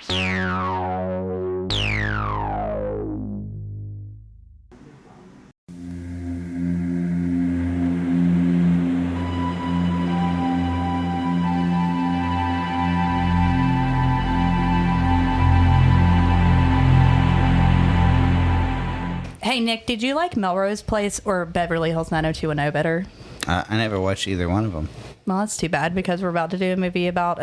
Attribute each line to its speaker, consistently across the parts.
Speaker 1: Hey, Nick, did you like Melrose Place or Beverly Hills 90210 better?
Speaker 2: I never watched either one of them.
Speaker 1: Well, that's too bad because we're about to do a movie about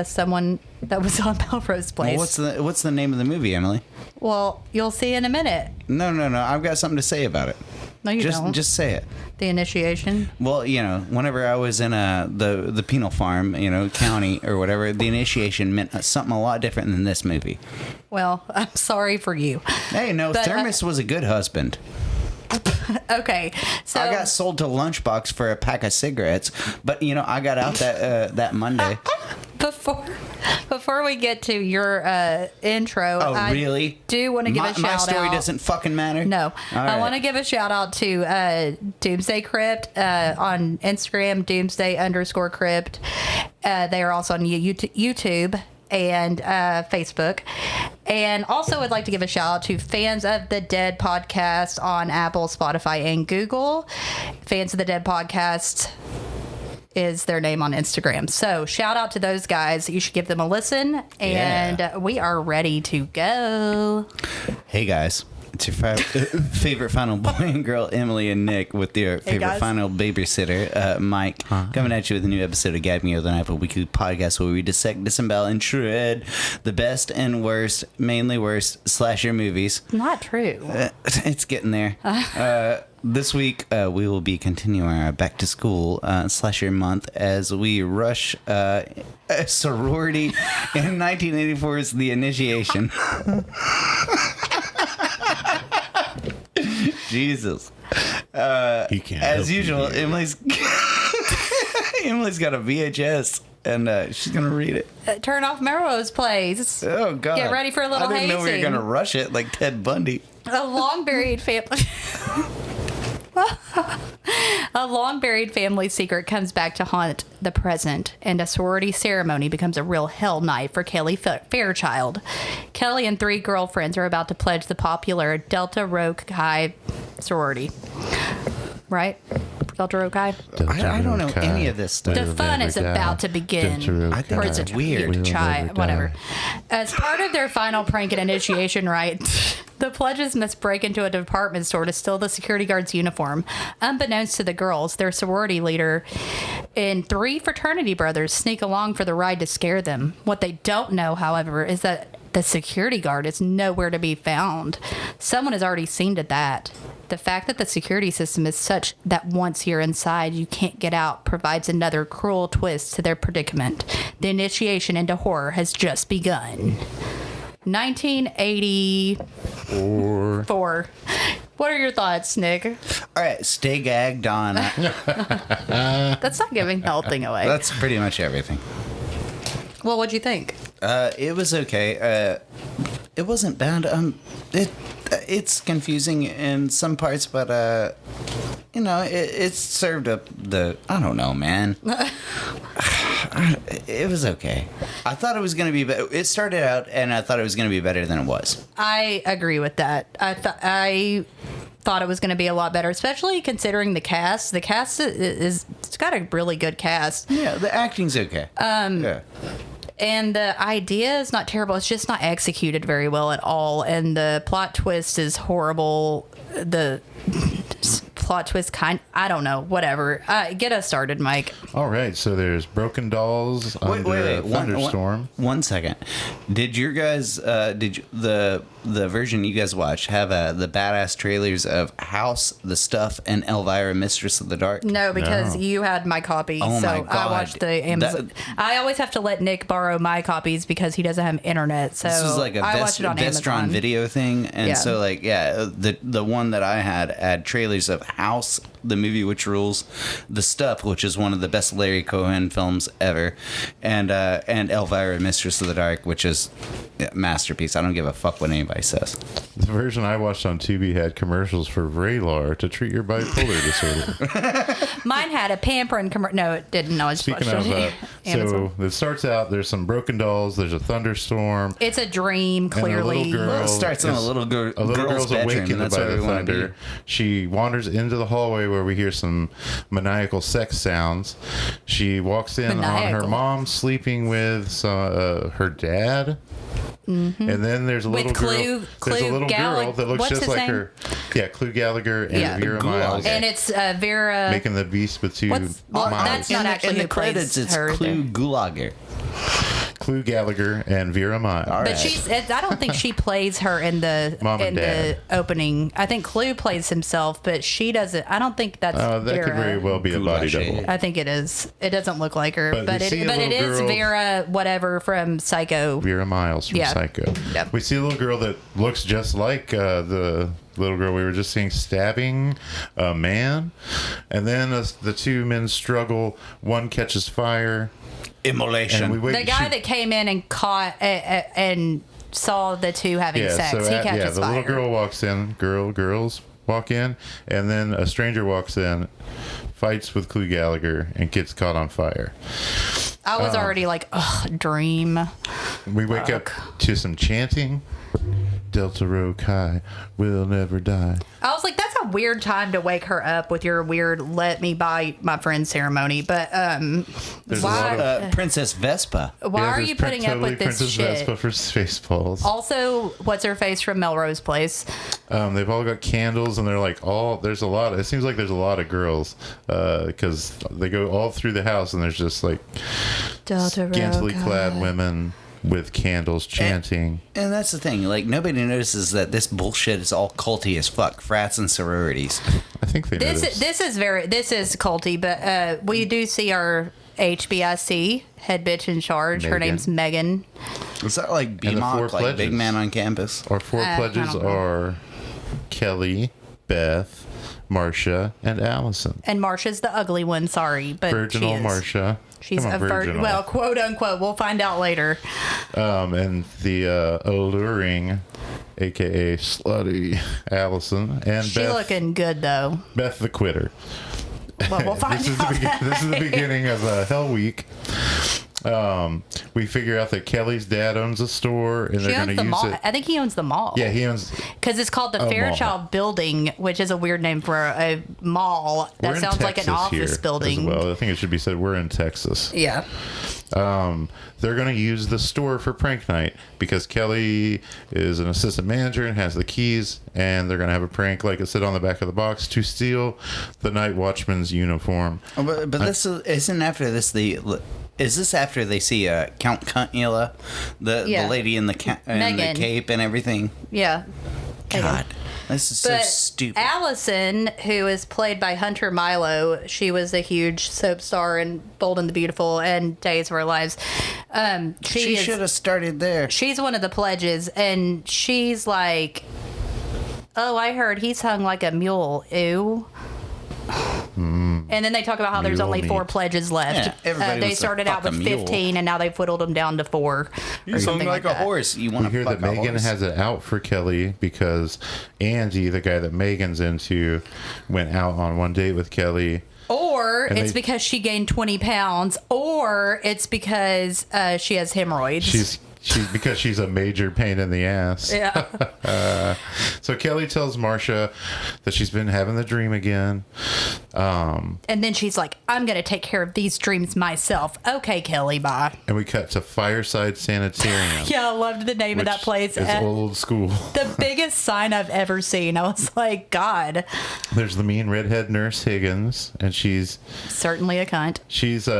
Speaker 1: someone that was on Melrose Place.
Speaker 2: Well, what's the name of the movie, Emily?
Speaker 1: Well, you'll see in a minute.
Speaker 2: No. I've got something to say about it.
Speaker 1: No, you don't.
Speaker 2: Just say it.
Speaker 1: The initiation?
Speaker 2: Well, whenever I was in the penal farm, county or whatever, the initiation meant something a lot different than this movie.
Speaker 1: Well, I'm sorry for you.
Speaker 2: Hey, no, but, Thermos was a good husband.
Speaker 1: Okay, so
Speaker 2: I got sold to Lunchbox for a pack of cigarettes, but I got out that Monday.
Speaker 1: Before we get to your intro,
Speaker 2: really?
Speaker 1: I do want to give a shout out.
Speaker 2: My story doesn't fucking matter?
Speaker 1: No. I want to give a shout out to Doomsday Crypt on Instagram, Doomsday_Crypt. They are also on YouTube and Facebook. And also would like to give a shout out to Fans of the Dead podcast on Apple, Spotify, and Google. Fans of the Dead podcast is their name on Instagram. So shout out to those guys. You should give them a listen. And we are ready to go.
Speaker 2: Hey guys. It's your favorite final boy and girl, Emily and Nick, with your favorite final babysitter, Mike, coming at you with a new episode of Gag Me Over the Night, a weekly podcast where we dissect, disembowel, and shred the best and worst, mainly worst, slasher movies.
Speaker 1: Not true.
Speaker 2: It's getting there. This week, we will be continuing our back to school slasher month as we rush Sorority in 1984's The Initiation. Jesus.
Speaker 3: He can't.
Speaker 2: As usual, Emily's got a VHS and she's gonna read it.
Speaker 1: Turn off Melrose Place.
Speaker 2: Oh God!
Speaker 1: Get ready for a little hazing.
Speaker 2: I didn't know we were gonna rush it like Ted Bundy.
Speaker 1: A long buried family. A long-buried family secret comes back to haunt the present, and a sorority ceremony becomes a real hell night for Kelly Fairchild. Kelly and 3 girlfriends are about to pledge the popular Delta Rho Chi sorority. Right? Delta Rho Chi?
Speaker 2: I don't know any of this stuff.
Speaker 1: The fun is about to begin.
Speaker 2: I think it's weird.
Speaker 1: Chi, whatever. As part of their final prank and initiation rite, the pledges must break into a department store to steal the security guard's uniform. Unbeknownst to the girls, their sorority leader and 3 fraternity brothers sneak along for the ride to scare them. What they don't know, however, is that the security guard is nowhere to be found. Someone has already seen to that. The fact that the security system is such that once you're inside, you can't get out provides another cruel twist to their predicament. The initiation into horror has just begun. 1984. What are your thoughts, Nick?
Speaker 2: All right, stay gagged on.
Speaker 1: That's not giving the whole thing away.
Speaker 2: That's pretty much everything.
Speaker 1: Well, what'd you think?
Speaker 2: It was okay. It wasn't bad. It's confusing in some parts, but it served up the. I don't know, man. It was okay. I thought it was going to be better. It started out, and I thought it was going to be better than it was.
Speaker 1: I agree with that. I thought it was going to be a lot better, especially considering the cast. The cast it's got a really good cast.
Speaker 2: Yeah, the acting's okay. Yeah.
Speaker 1: And the idea is not terrible. It's just not executed very well at all. And the plot twist is horrible. The plot twist I don't know. Whatever. Get us started, Mike.
Speaker 3: All right. So there's broken dolls under a thunderstorm.
Speaker 2: One second. Did your guys? The version you guys watched have the badass trailers of House, The Stuff, and Elvira, Mistress of the Dark?
Speaker 1: No, because you had my copy.
Speaker 2: Oh
Speaker 1: so
Speaker 2: my God.
Speaker 1: I watched the Amazon. I always have to let Nick borrow my copies because he doesn't have internet. So
Speaker 2: this was like a Vestron video thing, and so the one that I had trailers of House, the movie which rules, The Stuff, which is one of the best Larry Cohen films ever, and Elvira, Mistress of the Dark, which is a masterpiece. I don't give a fuck what anybody says.
Speaker 3: The version I watched on Tubi had commercials for Vraylar to treat your bipolar disorder.
Speaker 1: Mine had a pampering commercial. No, it didn't. No,
Speaker 3: Speaking of
Speaker 1: Amazon.
Speaker 3: So it starts out, there's some broken dolls, there's a thunderstorm.
Speaker 1: It's a dream,
Speaker 3: And a
Speaker 1: clearly.
Speaker 3: little girl
Speaker 2: Well, it starts in a little girl's bedroom.
Speaker 3: awakened
Speaker 2: That's
Speaker 3: by
Speaker 2: where
Speaker 3: the
Speaker 2: we want to be.
Speaker 3: thunder. She wanders into the hallway where we hear some maniacal sex sounds. She walks in on her
Speaker 1: Maniacal.
Speaker 3: mom sleeping with her dad. And then there's a
Speaker 1: With
Speaker 3: little girl.
Speaker 1: Clue
Speaker 3: There's a little girl that looks
Speaker 1: what's
Speaker 3: just
Speaker 1: his
Speaker 3: like
Speaker 1: name?
Speaker 3: her. Yeah, Clue Gallagher and
Speaker 1: Yeah.
Speaker 3: Vera
Speaker 2: Gulag.
Speaker 3: Miles.
Speaker 1: And it's Vera.
Speaker 3: Making the beast with two
Speaker 1: What's- well,
Speaker 3: miles.
Speaker 1: that's not actually
Speaker 2: in the
Speaker 1: who plays
Speaker 2: credits. It's
Speaker 1: her
Speaker 2: Clue
Speaker 1: there.
Speaker 2: Gulager.
Speaker 3: Clue Gallagher and Vera Miles.
Speaker 2: All
Speaker 1: But
Speaker 2: right.
Speaker 1: I don't think she plays her in the
Speaker 3: Mom and
Speaker 1: the
Speaker 3: Dad.
Speaker 1: opening. I think Clue plays himself, but she doesn't. I don't think that's
Speaker 3: That
Speaker 1: Vera.
Speaker 3: could very well be a body
Speaker 2: Goulash.
Speaker 3: double.
Speaker 1: I think it is. It doesn't look like her,
Speaker 3: But
Speaker 1: but
Speaker 3: we see a
Speaker 1: it
Speaker 3: little
Speaker 1: is
Speaker 3: girl-
Speaker 1: Vera whatever from Psycho.
Speaker 3: Vera Miles from
Speaker 1: Yeah.
Speaker 3: Psycho.
Speaker 1: Yep.
Speaker 3: We see a little girl that looks just like the little girl we were just seeing stabbing a man. And then the two men struggle. One catches fire.
Speaker 2: Immolation.
Speaker 3: And we wait.
Speaker 1: The guy that came in and caught and saw the two having sex, he catches
Speaker 3: the
Speaker 1: fire.
Speaker 3: little girl walks in. Girls walk in. And then a stranger walks in, fights with Clue Gallagher, and gets caught on fire.
Speaker 1: I was already like, ugh, dream.
Speaker 3: We wake up to some chanting. Delta Rho Chi will never die.
Speaker 1: I was like, that's a weird time to wake her up with your weird "let me buy my friend" ceremony. But
Speaker 3: There's a
Speaker 1: why?
Speaker 3: lot of-
Speaker 2: Princess Vespa.
Speaker 1: Why are
Speaker 3: there's
Speaker 1: you putting up with this
Speaker 3: Princess
Speaker 1: shit?
Speaker 3: Vespa for Spaceballs.
Speaker 1: Also, what's her face from Melrose Place?
Speaker 3: They've all got candles, and they're like there's a lot. It seems like there's a lot of girls because they go all through the house, and there's just like
Speaker 1: Delta Rho
Speaker 3: scantily
Speaker 1: Chi.
Speaker 3: clad women with candles chanting.
Speaker 2: And that's the thing. Like, nobody notices that this bullshit is all culty as fuck. Frats and sororities.
Speaker 3: I think they noticed.
Speaker 1: This is culty, but we do see our HBIC head bitch in charge. Her
Speaker 3: Megan.
Speaker 1: name's Megan.
Speaker 2: Is that like
Speaker 3: And the
Speaker 2: BMOC,
Speaker 3: four
Speaker 2: like
Speaker 3: pledges.
Speaker 2: big man on campus?
Speaker 3: Our four
Speaker 1: I
Speaker 3: pledges
Speaker 1: don't know.
Speaker 3: are Kelly, Beth, Marcia, and Allison.
Speaker 1: And Marsha's the ugly one. Sorry, but
Speaker 3: Virginal
Speaker 1: she is.
Speaker 3: Marcia.
Speaker 1: She's
Speaker 3: Come on,
Speaker 1: a virgin. Well, quote unquote. We'll find out later.
Speaker 3: and the alluring, aka slutty, Allison, and
Speaker 1: She looking good though.
Speaker 3: Beth the quitter.
Speaker 1: Well, we'll find
Speaker 3: This is
Speaker 1: out.
Speaker 3: this is the beginning of Hell Week. We figure out that Kelly's dad owns a store, and
Speaker 1: She
Speaker 3: they're
Speaker 1: owns
Speaker 3: going
Speaker 1: the
Speaker 3: to use
Speaker 1: mall.
Speaker 3: it.
Speaker 1: I think he owns the mall.
Speaker 3: Yeah, he owns.
Speaker 1: Because it's called the
Speaker 3: mall.
Speaker 1: Fairchild Building, which is a weird name for a mall.
Speaker 3: We're
Speaker 1: That
Speaker 3: in
Speaker 1: sounds like an
Speaker 3: Texas
Speaker 1: office
Speaker 3: here
Speaker 1: building.
Speaker 3: As well, I think it should be said we're in Texas.
Speaker 1: Yeah.
Speaker 3: They're going to use the store for prank night because Kelly is an assistant manager and has the keys, and they're going to have a prank, like it said on the back of the box, to steal the night watchman's uniform.
Speaker 2: But this isn't after this Is this after they see Count Cuntula, the lady in the cape and everything?
Speaker 1: Yeah.
Speaker 2: God, this is so
Speaker 1: But
Speaker 2: stupid.
Speaker 1: Allison, who is played by Hunter Milo, she was a huge soap star in Bold and the Beautiful and Days of Our Lives.
Speaker 2: She should have started there.
Speaker 1: She's one of the pledges, and she's like, "Oh, I heard he's hung like a mule." Ew. And then they talk about how there's
Speaker 3: Mule
Speaker 1: only 4
Speaker 3: meat.
Speaker 1: pledges left.
Speaker 2: Yeah, everybody
Speaker 1: They
Speaker 2: wants to
Speaker 1: started out
Speaker 2: fuck
Speaker 1: with
Speaker 2: a mule.
Speaker 1: 15, and now they've whittled them down to 4. Or
Speaker 2: He's hung
Speaker 1: something
Speaker 2: like a
Speaker 1: that.
Speaker 2: horse. You want
Speaker 3: We
Speaker 2: to
Speaker 3: hear
Speaker 2: fuck
Speaker 3: that
Speaker 2: a
Speaker 3: Megan
Speaker 2: horse?
Speaker 3: has it out for Kelly because Andy, the guy that Megan's into, went out on one date with Kelly.
Speaker 1: Or
Speaker 3: And
Speaker 1: it's because she gained 20 pounds, or it's because she has hemorrhoids.
Speaker 3: She's because she's a major pain in the ass.
Speaker 1: Yeah.
Speaker 3: So Kelly tells Marcia that she's been having the dream again.
Speaker 1: And then she's like, I'm going to take care of these dreams myself. Okay, Kelly, bye.
Speaker 3: And we cut to Fireside Sanitarium.
Speaker 1: Yeah, I loved the name of that place.
Speaker 3: It's old school.
Speaker 1: The biggest sign I've ever seen. I was like, God,
Speaker 3: There's the mean redhead nurse Higgins, and she's
Speaker 1: certainly a cunt.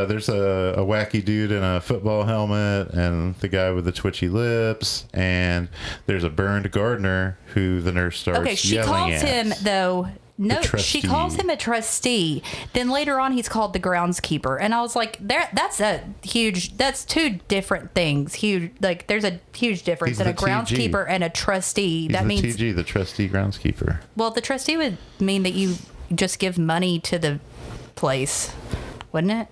Speaker 3: there's a wacky dude in a football helmet, and the guy with the twitchy lips, and the's a burned gardener who the nurse starts
Speaker 1: Okay, she
Speaker 3: yelling
Speaker 1: calls
Speaker 3: at.
Speaker 1: him, though. No, she
Speaker 3: trustee.
Speaker 1: calls him a trustee. Then later on, he's called the groundskeeper. And I was like, that's 2 different things. Huge, like, there's a huge difference
Speaker 3: He's
Speaker 1: in a
Speaker 3: the TG.
Speaker 1: groundskeeper and a trustee.
Speaker 3: He's
Speaker 1: That
Speaker 3: the
Speaker 1: means,
Speaker 3: TG, the trustee groundskeeper.
Speaker 1: well, the trustee would mean that you just give money to the place, wouldn't it?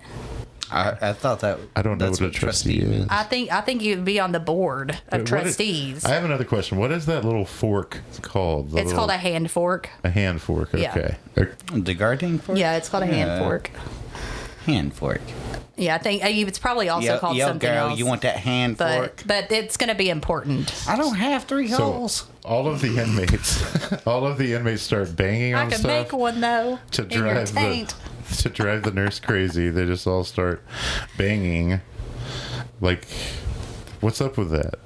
Speaker 2: I thought that.
Speaker 3: I don't know
Speaker 2: that's
Speaker 3: what a trustee is.
Speaker 2: means.
Speaker 1: I think you'd be on the board of
Speaker 3: What is-
Speaker 1: trustees.
Speaker 3: I have another question. What is that little fork called?
Speaker 1: It's called a hand fork.
Speaker 3: a hand fork.
Speaker 1: Yeah.
Speaker 3: Okay.
Speaker 2: The gardening fork?
Speaker 1: Yeah, it's called a hand fork.
Speaker 2: Hand fork.
Speaker 1: Yeah, I think it's probably also called something
Speaker 2: girl,
Speaker 1: else.
Speaker 2: you want that hand fork?
Speaker 1: But it's going to be important.
Speaker 2: I don't have 3 holes.
Speaker 3: All of the inmates start banging on
Speaker 1: I can
Speaker 3: stuff
Speaker 1: make one, though,
Speaker 3: to
Speaker 1: in your
Speaker 3: drive
Speaker 1: taint.
Speaker 3: to drive the nurse crazy. They just all start banging. What's up with that?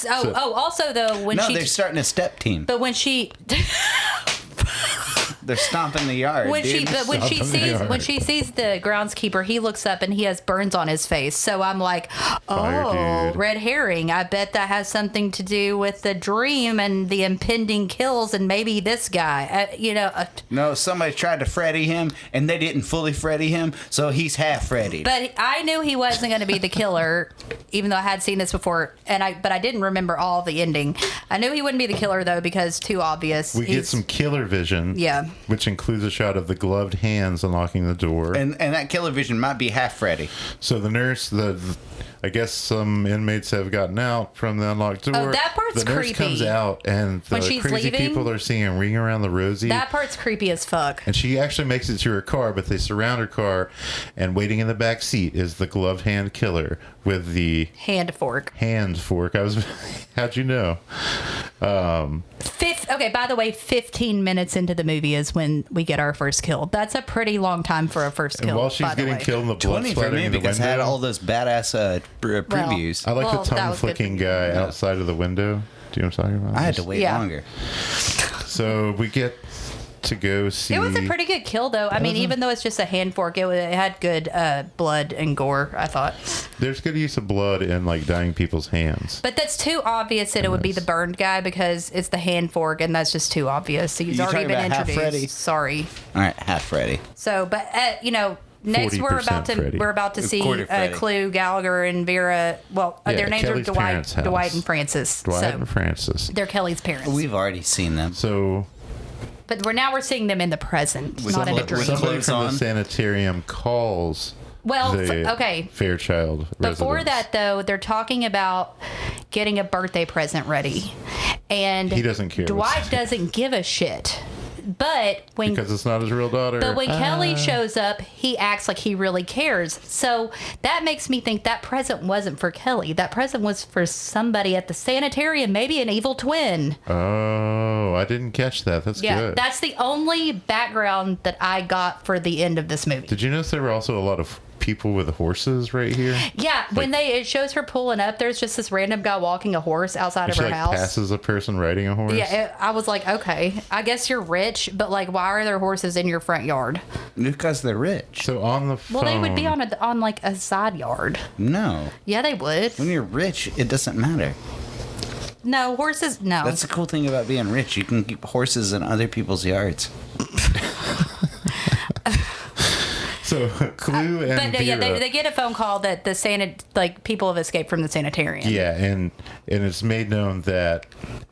Speaker 1: Also, though, when
Speaker 2: they're starting a step team.
Speaker 1: But when she...
Speaker 2: They're stomping the yard. When she
Speaker 1: sees the groundskeeper, he looks up and he has burns on his face. So I'm like,
Speaker 3: Fire, dude.
Speaker 1: red herring. I bet that has something to do with the dream and the impending kills and maybe this guy.
Speaker 2: No, somebody tried to Freddy him and they didn't fully Freddy him, so he's half Freddy.
Speaker 1: But I knew he wasn't going to be the killer, even though I had seen this before. But I didn't remember all the ending. I knew he wouldn't be the killer though because too obvious.
Speaker 3: We get some killer vision.
Speaker 1: Yeah.
Speaker 3: Which includes a shot of the gloved hands unlocking the door.
Speaker 2: And that killer vision might be half Freddy.
Speaker 3: So the nurse, I guess some inmates have gotten out from the unlocked door.
Speaker 1: Oh, that part's
Speaker 3: the nurse
Speaker 1: creepy.
Speaker 3: comes out and the
Speaker 1: When she's
Speaker 3: crazy
Speaker 1: leaving?
Speaker 3: people are singing Ring Around the Rosie.
Speaker 1: That part's creepy as fuck.
Speaker 3: And she actually makes it to her car, but they surround her car, and waiting in the back seat is the gloved hand killer with the
Speaker 1: hand fork.
Speaker 3: How'd you know?
Speaker 1: Okay, by the way, 15 minutes into the movie is when we get our first kill. That's a pretty long time for a first kill.
Speaker 3: And while she's getting killed in the blood
Speaker 2: 20 for
Speaker 3: splattering
Speaker 2: me
Speaker 3: in the
Speaker 2: because
Speaker 3: window,
Speaker 2: I had all those badass previews.
Speaker 3: I like the
Speaker 1: that
Speaker 3: tongue
Speaker 1: was good.
Speaker 3: flicking guy outside of the window. Do you know what I'm talking about?
Speaker 2: I had to wait longer.
Speaker 3: So we get to go see.
Speaker 1: It was a pretty good kill, though. I mean, even though it's just a hand fork, it had good blood and gore, I thought.
Speaker 3: There's good use of blood in dying people's hands.
Speaker 1: But that's too obvious that it would be the burned guy because it's the hand fork, and that's just too obvious. He's
Speaker 2: You
Speaker 1: already
Speaker 2: talking
Speaker 1: been
Speaker 2: about half
Speaker 1: introduced.
Speaker 2: Freddy?
Speaker 1: Sorry.
Speaker 2: All right, half Freddy.
Speaker 1: So, but next we're
Speaker 3: 40% Freddy.
Speaker 1: about to see
Speaker 2: Quarter Freddy.
Speaker 1: Clue, Gallagher, and Vera. Well, their names
Speaker 3: Kelly's
Speaker 1: are
Speaker 3: parents' house.
Speaker 1: Dwight and Francis.
Speaker 3: Dwight and Francis.
Speaker 1: They're Kelly's parents.
Speaker 2: We've already seen them.
Speaker 3: So
Speaker 1: But we're seeing them in the present, not in a dream.
Speaker 3: somebody
Speaker 2: clothes
Speaker 3: from the
Speaker 2: on?
Speaker 3: sanitarium calls
Speaker 1: okay.
Speaker 3: Fairchild
Speaker 1: Before
Speaker 3: residence.
Speaker 1: that, though, they're talking about getting a birthday present ready. And
Speaker 3: He doesn't care.
Speaker 1: Dwight doesn't give a shit. But
Speaker 3: because it's not his real daughter.
Speaker 1: But when Kelly shows up, he acts like he really cares. So that makes me think that present wasn't for Kelly. That present was for somebody at the sanitarium, maybe an evil twin.
Speaker 3: Oh, I didn't catch that. That's good.
Speaker 1: That's the only background that I got for the end of this movie.
Speaker 3: Did you notice there were also a lot of people with horses right here?
Speaker 1: Yeah, when it shows her pulling up, there's just this random guy walking a horse outside of
Speaker 3: she
Speaker 1: her house.
Speaker 3: passes a person riding a horse.
Speaker 1: Yeah, I was like, okay, I guess you're rich, but why are there horses in your front yard?
Speaker 2: Because they're rich.
Speaker 3: So on the phone.
Speaker 1: Well, they would be on a side yard.
Speaker 2: No.
Speaker 1: Yeah, they would.
Speaker 2: When you're rich, it doesn't matter.
Speaker 1: No, horses, no.
Speaker 2: That's the cool thing about being rich. You can keep horses in other people's yards.
Speaker 3: So Clue and Vera,
Speaker 1: they get a phone call that the people have escaped from the sanitarium.
Speaker 3: Yeah, and it's made known that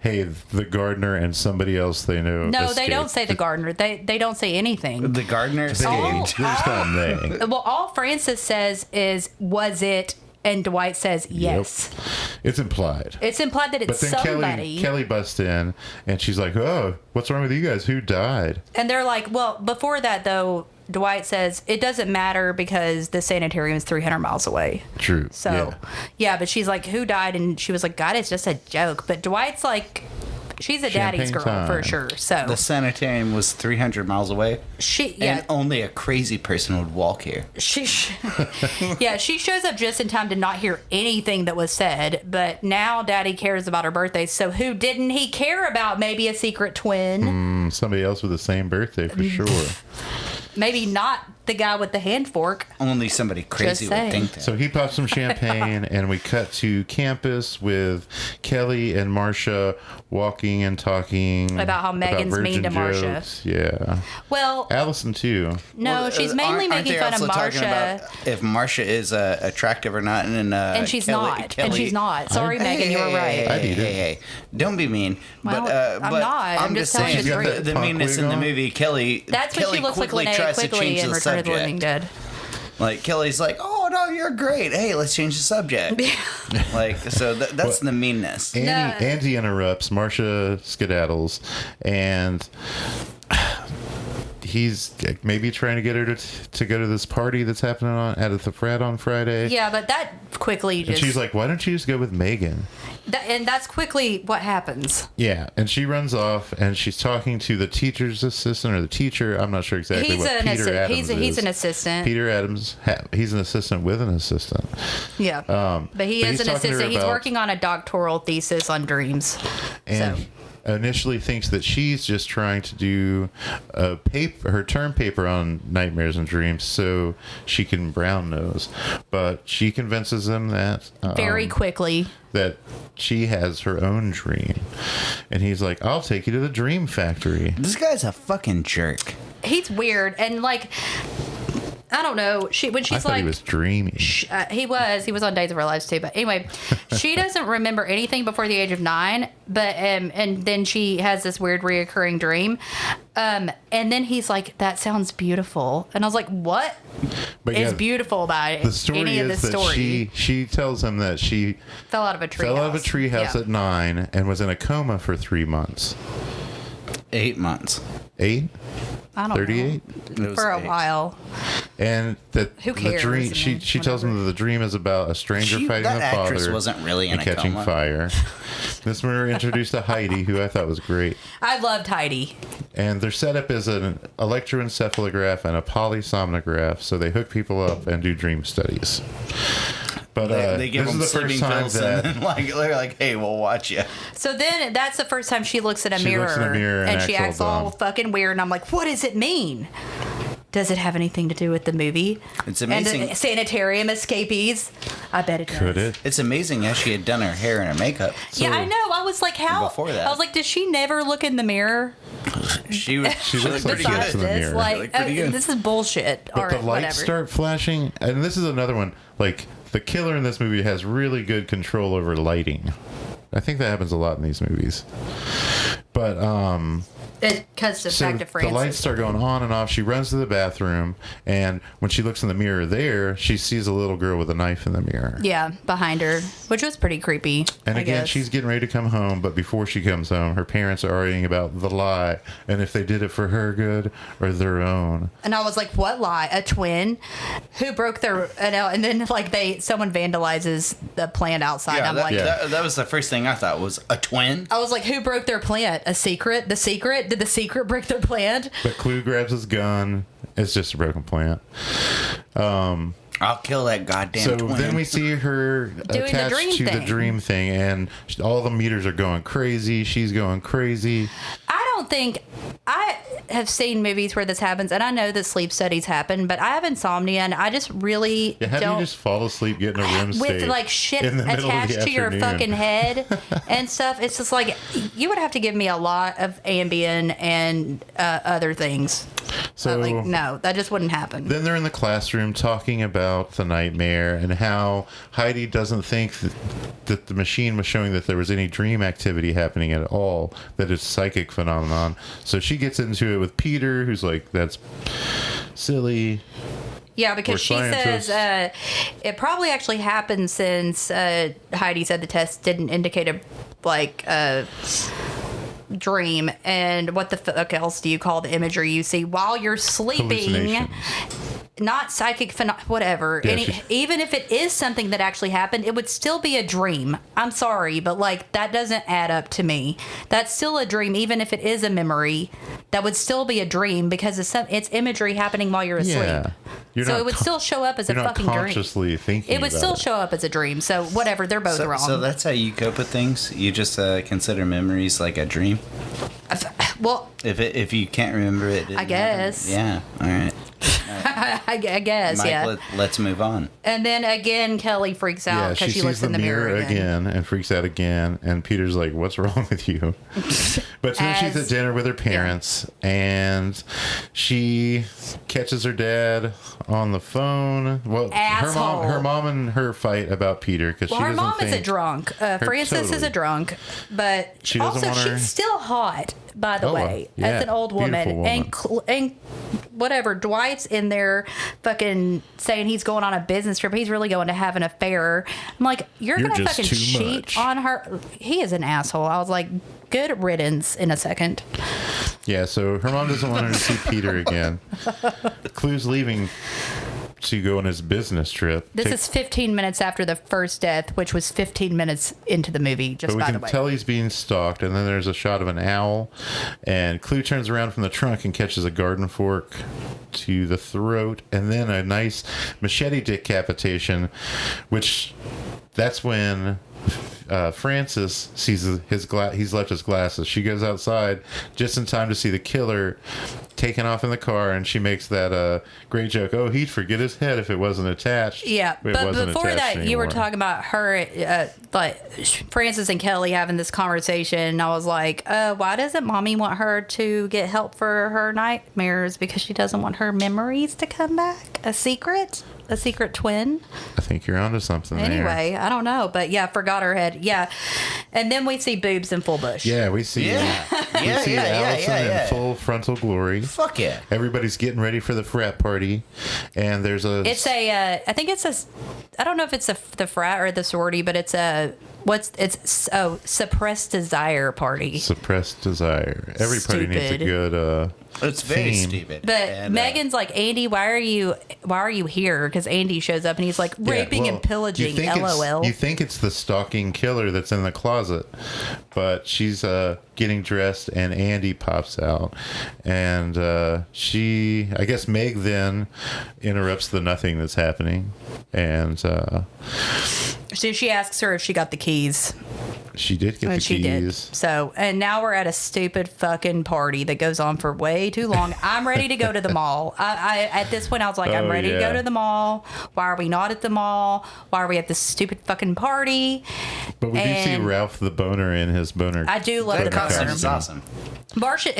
Speaker 3: the gardener and somebody else they know.
Speaker 1: No,
Speaker 3: escaped.
Speaker 1: they don't say the gardener. They don't say anything.
Speaker 2: The gardener escaped.
Speaker 3: You're just calling they.
Speaker 1: Well, all Francis says is, "Was it?" And Dwight says yes.
Speaker 3: Yep. It's implied.
Speaker 1: It's implied that it's
Speaker 3: But then
Speaker 1: somebody.
Speaker 3: Kelly busts in and she's like, "Oh, what's wrong with you guys? Who died?"
Speaker 1: And they're like, well, before that though, Dwight says it doesn't matter because the sanitarium is 300 miles away.
Speaker 3: True.
Speaker 1: So, yeah, but she's like, who died? And she was like, God, it's just a joke. But Dwight's like, she's a daddy's girl
Speaker 3: Champagne
Speaker 1: for
Speaker 3: time.
Speaker 1: sure. So
Speaker 2: The sanitarium was 300 miles away,
Speaker 1: she,
Speaker 2: and only a crazy person would walk here.
Speaker 1: she shows up just in time to not hear anything that was said. But now Daddy cares about her birthday. So who didn't he care about? Maybe a secret twin.
Speaker 3: Somebody else with the same birthday for sure.
Speaker 1: Maybe not the guy with the hand fork.
Speaker 2: Only somebody crazy would think that.
Speaker 3: So he pops some champagne, and we cut to campus with Kelly and Marcia walking and talking
Speaker 1: About how Megan's
Speaker 3: virgin
Speaker 1: mean to Marcia.
Speaker 3: jokes. Yeah.
Speaker 1: Well,
Speaker 3: Allison, too.
Speaker 1: no, she's mainly
Speaker 2: aren't
Speaker 1: making
Speaker 2: they
Speaker 1: fun of
Speaker 2: also talking
Speaker 1: Marcia.
Speaker 2: about if Marcia is attractive or not,
Speaker 1: And she's not. And she's not. Sorry, Megan, you were right.
Speaker 2: Hey, don't be mean.
Speaker 1: Well,
Speaker 2: but
Speaker 1: I'm not. I'm just telling
Speaker 2: saying
Speaker 1: you the
Speaker 3: truth.
Speaker 2: the meanness in the movie. Kelly.
Speaker 1: That's when
Speaker 2: Kelly
Speaker 1: she looks like
Speaker 2: quickly
Speaker 1: Linnea
Speaker 2: tries to
Speaker 1: Quigley
Speaker 2: change
Speaker 1: in
Speaker 2: the
Speaker 1: Return of the Living
Speaker 2: subject.
Speaker 1: Dead.
Speaker 2: Like Kelly's like, oh no, you're great. Hey, let's change the subject. Like so, that's the meanness.
Speaker 3: Andy interrupts. Marcia skedaddles, and he's maybe trying to get her to go to this party that's happening at the frat on Friday.
Speaker 1: Yeah, but that quickly just...
Speaker 3: And she's like, why don't you just go with Megan?
Speaker 1: And that's quickly what happens.
Speaker 3: Yeah, and she runs off, and she's talking to the teacher's assistant or the teacher. I'm not sure exactly what Peter Adams is.
Speaker 1: He's an assistant.
Speaker 3: Peter Adams, he's an assistant with an assistant.
Speaker 1: Yeah, but he is an assistant. He's working on a doctoral thesis on dreams.
Speaker 3: And initially thinks that she's just trying to do her term paper on nightmares and dreams so she can brown nose. But she convinces him that...
Speaker 1: very quickly.
Speaker 3: That she has her own dream. And he's like, I'll take you to the dream factory.
Speaker 2: This guy's a fucking jerk.
Speaker 1: He's weird. And like... I don't know. When she's
Speaker 3: I thought
Speaker 1: like,
Speaker 3: he was dreaming.
Speaker 1: He was on Days of Our Lives too. But anyway, she doesn't remember anything before the age of 9. But and then she has this weird reoccurring dream. And then he's like, "That sounds beautiful," and I was like, "What is beautiful about it?"
Speaker 3: The story is that she tells him that she
Speaker 1: fell out of a treehouse
Speaker 3: at 9 and was in a coma for 3 months.
Speaker 2: 8 months.
Speaker 3: 8.
Speaker 1: I don't
Speaker 3: 38
Speaker 1: know. For a while.
Speaker 3: And that
Speaker 1: who cares?
Speaker 3: The dream, she tells him that the dream is about a stranger fighting the father.
Speaker 2: Actress wasn't really in
Speaker 3: and catching
Speaker 2: coma.
Speaker 3: Fire. This one we're introduced to Heidi, who I thought was great.
Speaker 1: I loved Heidi.
Speaker 3: And their setup is an electroencephalograph and a polysomnograph, so they hook people up and do dream studies. But
Speaker 2: they give them sleeping pills and then they're like, "Hey, we'll watch you."
Speaker 1: So then that's the first time she looks in a mirror
Speaker 3: and
Speaker 1: she acts all fucking weird, and I'm like, "What does it mean? Does it have anything to do with the movie?"
Speaker 2: It's amazing.
Speaker 1: And the sanitarium escapees. I bet it does.
Speaker 3: Could it?
Speaker 2: It's amazing how she had done her hair and her makeup.
Speaker 1: Yeah, I know. I was like, how?
Speaker 2: Before that,
Speaker 1: I was like, does she never look in the mirror?
Speaker 2: She looks
Speaker 3: like
Speaker 2: pretty
Speaker 3: she
Speaker 2: good.
Speaker 3: looks in the mirror.
Speaker 1: Like, this is bullshit.
Speaker 3: But the lights start flashing, and this is another one. Like, the killer in this movie has really good control over lighting. I think that happens a lot in these movies. But
Speaker 1: it cuts back to Francis.
Speaker 3: The lights start going on and off. She runs to the bathroom, and when she looks in the mirror there, she sees a little girl with a knife in the mirror.
Speaker 1: Yeah, behind her, which was pretty creepy.
Speaker 3: And again, she's getting ready to come home, but before she comes home, her parents are arguing about the lie and if they did it for her good or their own.
Speaker 1: And I was like, "What lie? A twin? Who broke their?" And then like someone vandalizes the plant outside.
Speaker 2: Yeah,
Speaker 1: I'm like,
Speaker 2: that was the first thing I thought was a twin.
Speaker 1: I was like, "Who broke their plant? A secret? The secret? Did the secret break their plant?"
Speaker 3: But Clue grabs his gun. It's just a broken plant.
Speaker 2: I'll kill that goddamn twin.
Speaker 3: So then we see her attached to the dream thing, and all the meters are going crazy. She's going crazy.
Speaker 1: I don't think I have seen movies where this happens, and I know that sleep studies happen, but I have insomnia, and I just really
Speaker 3: how do you just fall asleep, get in a REM state
Speaker 1: with like shit attached to your fucking head and stuff? It's just like you would have to give me a lot of Ambien and other things. So like, no, that just wouldn't happen.
Speaker 3: Then they're in the classroom talking about the nightmare and how Heidi doesn't think that the machine was showing that there was any dream activity happening at all, that it's psychic phenomenon. So she gets into it with Peter, who's like, "That's silly."
Speaker 1: Yeah, because she says it probably actually happened since Heidi said the test didn't indicate a dream. And what the fuck else do you call the imagery you see while you're sleeping? Not psychic, whatever.
Speaker 3: Yeah,
Speaker 1: even if it is something that actually happened, it would still be a dream. I'm sorry, but like that doesn't add up to me. That's still a dream, even if it is a memory. That would still be a dream because it's imagery happening while you're asleep.
Speaker 3: Yeah.
Speaker 1: So it would still show up as a fucking dream.
Speaker 3: Consciously thinking
Speaker 1: it would still show up as a dream. So whatever, they're both wrong.
Speaker 2: So that's how you cope with things. You just consider memories like a dream.
Speaker 1: Well,
Speaker 2: if you can't remember it,
Speaker 1: I guess.
Speaker 2: Yeah. All right.
Speaker 1: I guess,
Speaker 2: Mike,
Speaker 1: yeah.
Speaker 2: Let's move on.
Speaker 1: And then again, Kelly freaks out because she looks in the mirror
Speaker 3: again and freaks out again. And Peter's like, "What's wrong with you?" But then she's at dinner with her parents, and she catches her dad on the phone. Well, her mom and her fight about Peter because she doesn't think...
Speaker 1: her mom is a drunk. Frances is a drunk, but
Speaker 3: she doesn't want her...
Speaker 1: she's still hot, by the way, as an old woman. And whatever, Dwight's in there fucking saying he's going on a business trip. He's really going to have an affair. I'm like, you're going to fucking cheat on her. He is an asshole. I was like, good riddance in a second.
Speaker 3: Yeah, so her mom doesn't want her to see Peter again. Clue's leaving to go on his business trip.
Speaker 1: This is 15 minutes after the first death, which was 15 minutes into the movie, just by the way.
Speaker 3: But we can tell he's being stalked, and then there's a shot of an owl, and Clue turns around from the trunk and catches a garden fork to the throat, and then a nice machete decapitation, which that's when Frances sees he's left his glasses. She goes outside just in time to see the killer taken off in the car, and she makes that great joke, oh, he'd forget his head if it wasn't attached.
Speaker 1: Yeah, but before that, you were talking about her, like Frances and Kelly having this conversation, and I was like, why doesn't Mommy want her to get help for her nightmares? Because she doesn't want her memories to come back? A secret twin?
Speaker 3: I think you're onto something
Speaker 1: anyway, I don't know, but yeah, forgot her head. Yeah, and then we see boobs in full bush.
Speaker 3: Yeah, we see Allison in full frontal glory.
Speaker 2: Fuck yeah.
Speaker 3: Everybody's getting ready for the frat party, and there's a...
Speaker 1: I think it's a... I don't know if it's the frat or the sorority, but it's a... suppressed desire party.
Speaker 3: Suppressed desire. Every party needs a good...
Speaker 2: It's very
Speaker 3: theme.
Speaker 2: stupid.
Speaker 1: But Megan's like, Andy, why are you here? Because Andy shows up and he's like, raping and pillaging. LOL.
Speaker 3: You think it's the stalking killer that's in the closet, but she's getting dressed, and Andy pops out, and I guess Meg then interrupts the nothing that's happening, and so
Speaker 1: she asks her if she got the keys.
Speaker 3: She did get the keys.
Speaker 1: Did. So, and now we're at a stupid fucking party that goes on for way too long. I'm ready to go to the mall. I at this point, I was like, I'm ready to go to the mall. Why are we not at the mall? Why are we at this stupid fucking party?
Speaker 3: But we do see Ralph the boner in his boner.
Speaker 1: I do love the
Speaker 2: costume. It's awesome.
Speaker 1: Marcia's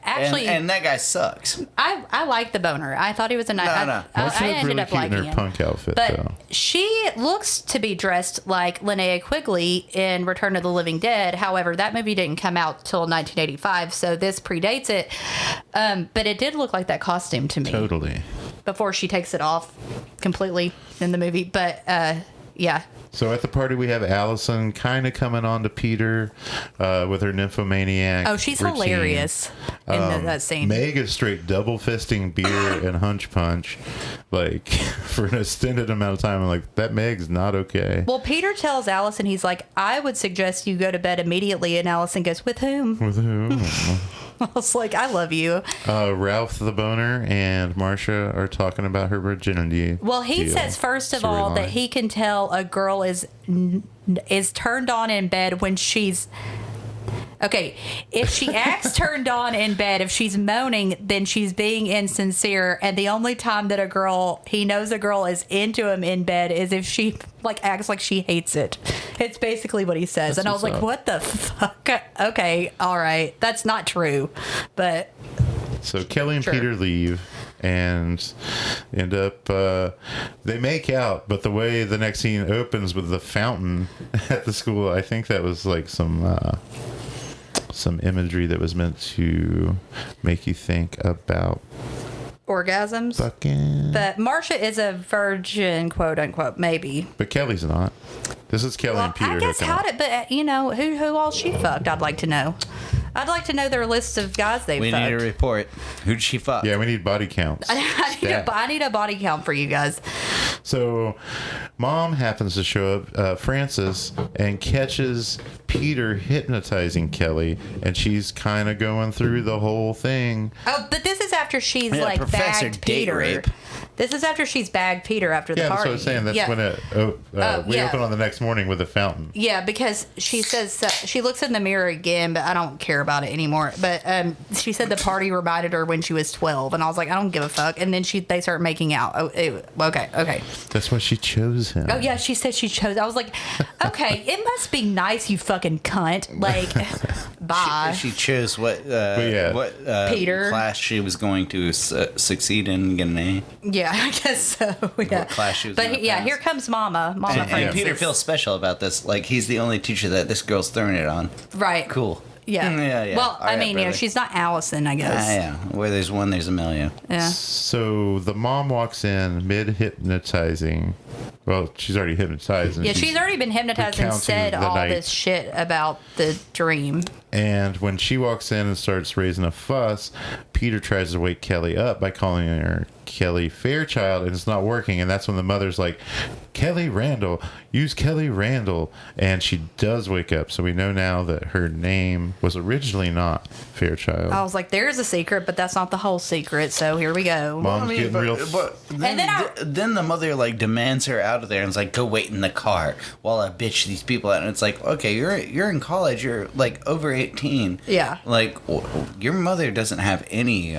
Speaker 1: actually,
Speaker 2: and that guy sucks.
Speaker 1: I like the boner. I thought he was a nice.
Speaker 3: No.
Speaker 1: I ended up liking
Speaker 3: her punk outfit,
Speaker 1: but
Speaker 3: though.
Speaker 1: She looks to be dressed like Linnea Quigley in Return of the Living Dead. However, that movie didn't come out till 1985, so this predates it. But it did look like that costume to me.
Speaker 3: Totally.
Speaker 1: Before she takes it off completely in the movie, but yeah.
Speaker 3: So at the party, we have Allison kind of coming on to Peter with her nymphomaniac.
Speaker 1: Oh, she's routine. Hilarious in that scene.
Speaker 3: Meg is straight double fisting beer and hunch punch, like for an extended amount of time. I'm like, that Meg's not okay.
Speaker 1: Well, Peter tells Allison, he's like, I would suggest you go to bed immediately. And Allison goes, with whom?
Speaker 3: With whom?
Speaker 1: I was like, I love you.
Speaker 3: Ralph the boner and Marcia are talking about her virginity.
Speaker 1: Well, he says, first of all, that he can tell a girl is turned on in bed when she's... Okay, if she acts turned on in bed, if she's moaning, then she's being insincere. And the only time that he knows a girl is into him in bed is if she acts like she hates it. It's basically what he says. And I was like, what the fuck? Okay, all right. That's not true. But
Speaker 3: so Kelly and Peter leave and end up they make out, but the way the next scene opens with the fountain at the school, I think that was like some imagery that was meant to make you think about
Speaker 1: orgasms.
Speaker 3: Fucking.
Speaker 1: But Marcia is a virgin, quote unquote, maybe.
Speaker 3: But Kelly's not. This is Kelly and Peter.
Speaker 1: I guess but who all she fucked? I'd like to know. I'd like to know their list of guys they fucked.
Speaker 2: We need a report. Who'd she fuck?
Speaker 3: Yeah, we need body counts.
Speaker 1: I need a body count for you guys.
Speaker 3: So, Mom happens to show up, Frances, and catches Peter hypnotizing Kelly, and she's kind of going through the whole thing.
Speaker 1: Oh, but this is after she's
Speaker 2: Professor
Speaker 1: bagged Peter.
Speaker 2: Rape.
Speaker 1: This is after she's bagged Peter after the party.
Speaker 3: Yeah, that's what I was saying. That's when we open on the next morning with a fountain.
Speaker 1: Yeah, because she says she looks in the mirror again, but I don't care about it anymore. But she said the party reminded her when she was 12, and I was like, I don't give a fuck. And then they start making out. Oh, okay.
Speaker 3: That's why she chose him.
Speaker 1: Oh yeah, she said she chose. I was like, okay, it must be nice, you fucking cunt. Like, bye.
Speaker 2: She chose what
Speaker 1: Peter
Speaker 2: class she was going to succeed in and get an A.
Speaker 1: Yeah, I guess so. Yeah.
Speaker 2: What class she was
Speaker 1: but here comes Mama
Speaker 2: and Peter feels special about this. Like, he's the only teacher that this girl's throwing it on.
Speaker 1: Right.
Speaker 2: Cool.
Speaker 1: Yeah. Well, I mean, she's not Allison, I guess.
Speaker 2: Yeah. Where there's one, there's a million.
Speaker 1: Yeah.
Speaker 3: So the mom walks in mid-hypnotizing Well, she's already hypnotized.
Speaker 1: Yeah, she's already been hypnotized and said all this shit about the dream.
Speaker 3: And when she walks in and starts raising a fuss, Peter tries to wake Kelly up by calling her Kelly Fairchild, and it's not working. And that's when the mother's like, Kelly Randall, use Kelly Randall. And she does wake up. So we know now that her name was originally not Fairchild.
Speaker 1: I was like, there's a secret, but that's not the whole secret. So here we go.
Speaker 3: Mom's getting real.
Speaker 2: But then the mother like demands her out of there and is like, go wait in the car while I bitch these people out. And it's like, okay, you're in college. You're like over 18.
Speaker 1: Yeah.
Speaker 2: Like your mother doesn't have any,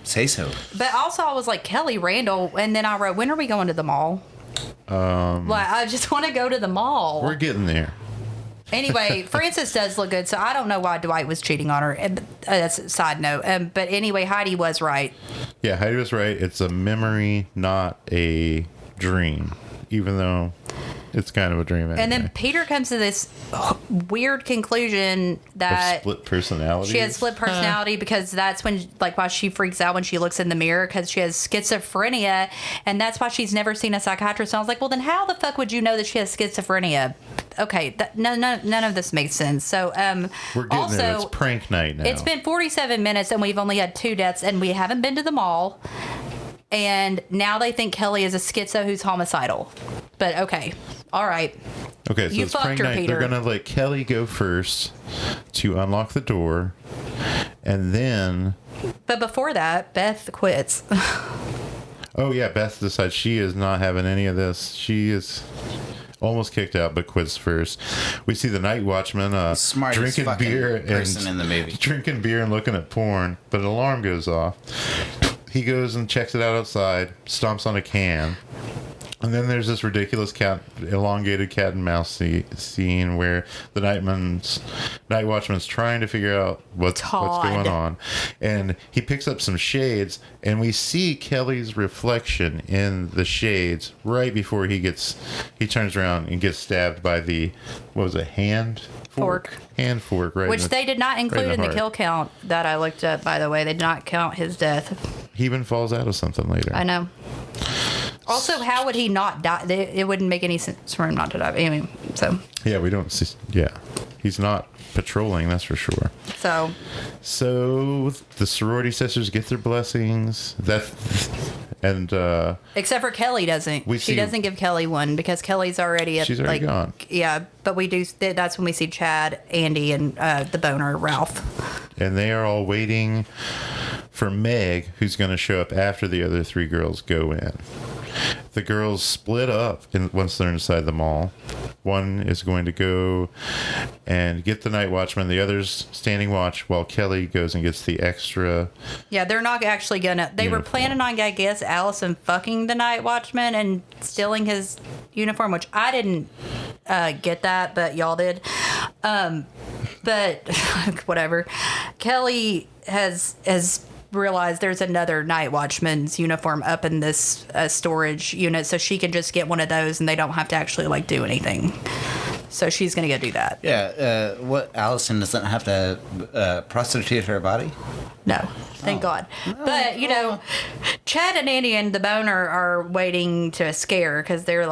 Speaker 2: say so.
Speaker 1: But also I was like, Kelly Randall. And then I wrote, when are we going to the mall? I just want to go to the mall.
Speaker 3: We're getting there.
Speaker 1: Anyway, Frances does look good, so I don't know why Dwight was cheating on her. That's a side note. But anyway, Heidi was right.
Speaker 3: Yeah, Heidi was right. It's a memory, not a dream, even though it's kind of a dream. Anyway.
Speaker 1: And then Peter comes to this weird conclusion that
Speaker 3: split personality.
Speaker 1: She has split personality because that's when, like, why she freaks out when she looks in the mirror because she has schizophrenia, and that's why she's never seen a psychiatrist. And I was like, well, then how the fuck would you know that she has schizophrenia? Okay, none of this makes sense. So,
Speaker 3: we're getting
Speaker 1: also,
Speaker 3: there. It's prank night now.
Speaker 1: It's been 47 minutes, and we've only had 2 deaths, and we haven't been to the mall. And now they think Kelly is a schizo who's homicidal. But okay, all right.
Speaker 3: Okay, so
Speaker 1: you
Speaker 3: it's
Speaker 1: fucked
Speaker 3: prank
Speaker 1: her,
Speaker 3: night.
Speaker 1: Peter.
Speaker 3: They're gonna let Kelly go first to unlock the door, and then.
Speaker 1: But before that, Beth quits.
Speaker 3: Oh yeah, Beth decides she is not having any of this. She is almost kicked out, but quits first. We see the night watchman drinking beer
Speaker 2: in the movie.
Speaker 3: Drinking beer and looking at porn, but an alarm goes off. He goes and checks it out outside, stomps on a can. And then there's this ridiculous elongated cat and mouse scene where the night watchman's trying to figure out what's going on. And he picks up some shades, and we see Kelly's reflection in the shades right before he turns around and gets stabbed by the, what was it, hand fork? Hand fork, right?
Speaker 1: Which they did not include in the kill count that I looked up, by the way. They did not count his death.
Speaker 3: He even falls out of something later.
Speaker 1: I know. Also, how would he not die? It wouldn't make any sense for him not to die. Anyway, so.
Speaker 3: Yeah, we don't see. Yeah. He's not patrolling, that's for sure.
Speaker 1: So
Speaker 3: the sorority sisters get their blessings.
Speaker 1: Except for Kelly doesn't. She doesn't give Kelly one because Kelly's already
Speaker 3: she's already gone.
Speaker 1: Yeah, but we do. That's when we see Chad, Andy, and the boner Ralph.
Speaker 3: And they are all waiting for Meg, who's going to show up after the other 3 girls go in. The girls split up once they're inside the mall. One is going to go and get the night watchman. The other's standing watch while Kelly goes and gets the extra.
Speaker 1: Yeah, they're not actually gonna. They were planning on, I guess, Allison fucking the night watchman and stealing his uniform, which I didn't get that, but y'all did. But whatever. Kelly has realized there's another night watchman's uniform up in this storage unit, so she can just get one of those and they don't have to actually do anything. So she's gonna go do that.
Speaker 2: Yeah. What, Allison doesn't have to prostitute her body?
Speaker 1: No, thank God. But Chad and Andy and the boner are waiting to scare because they're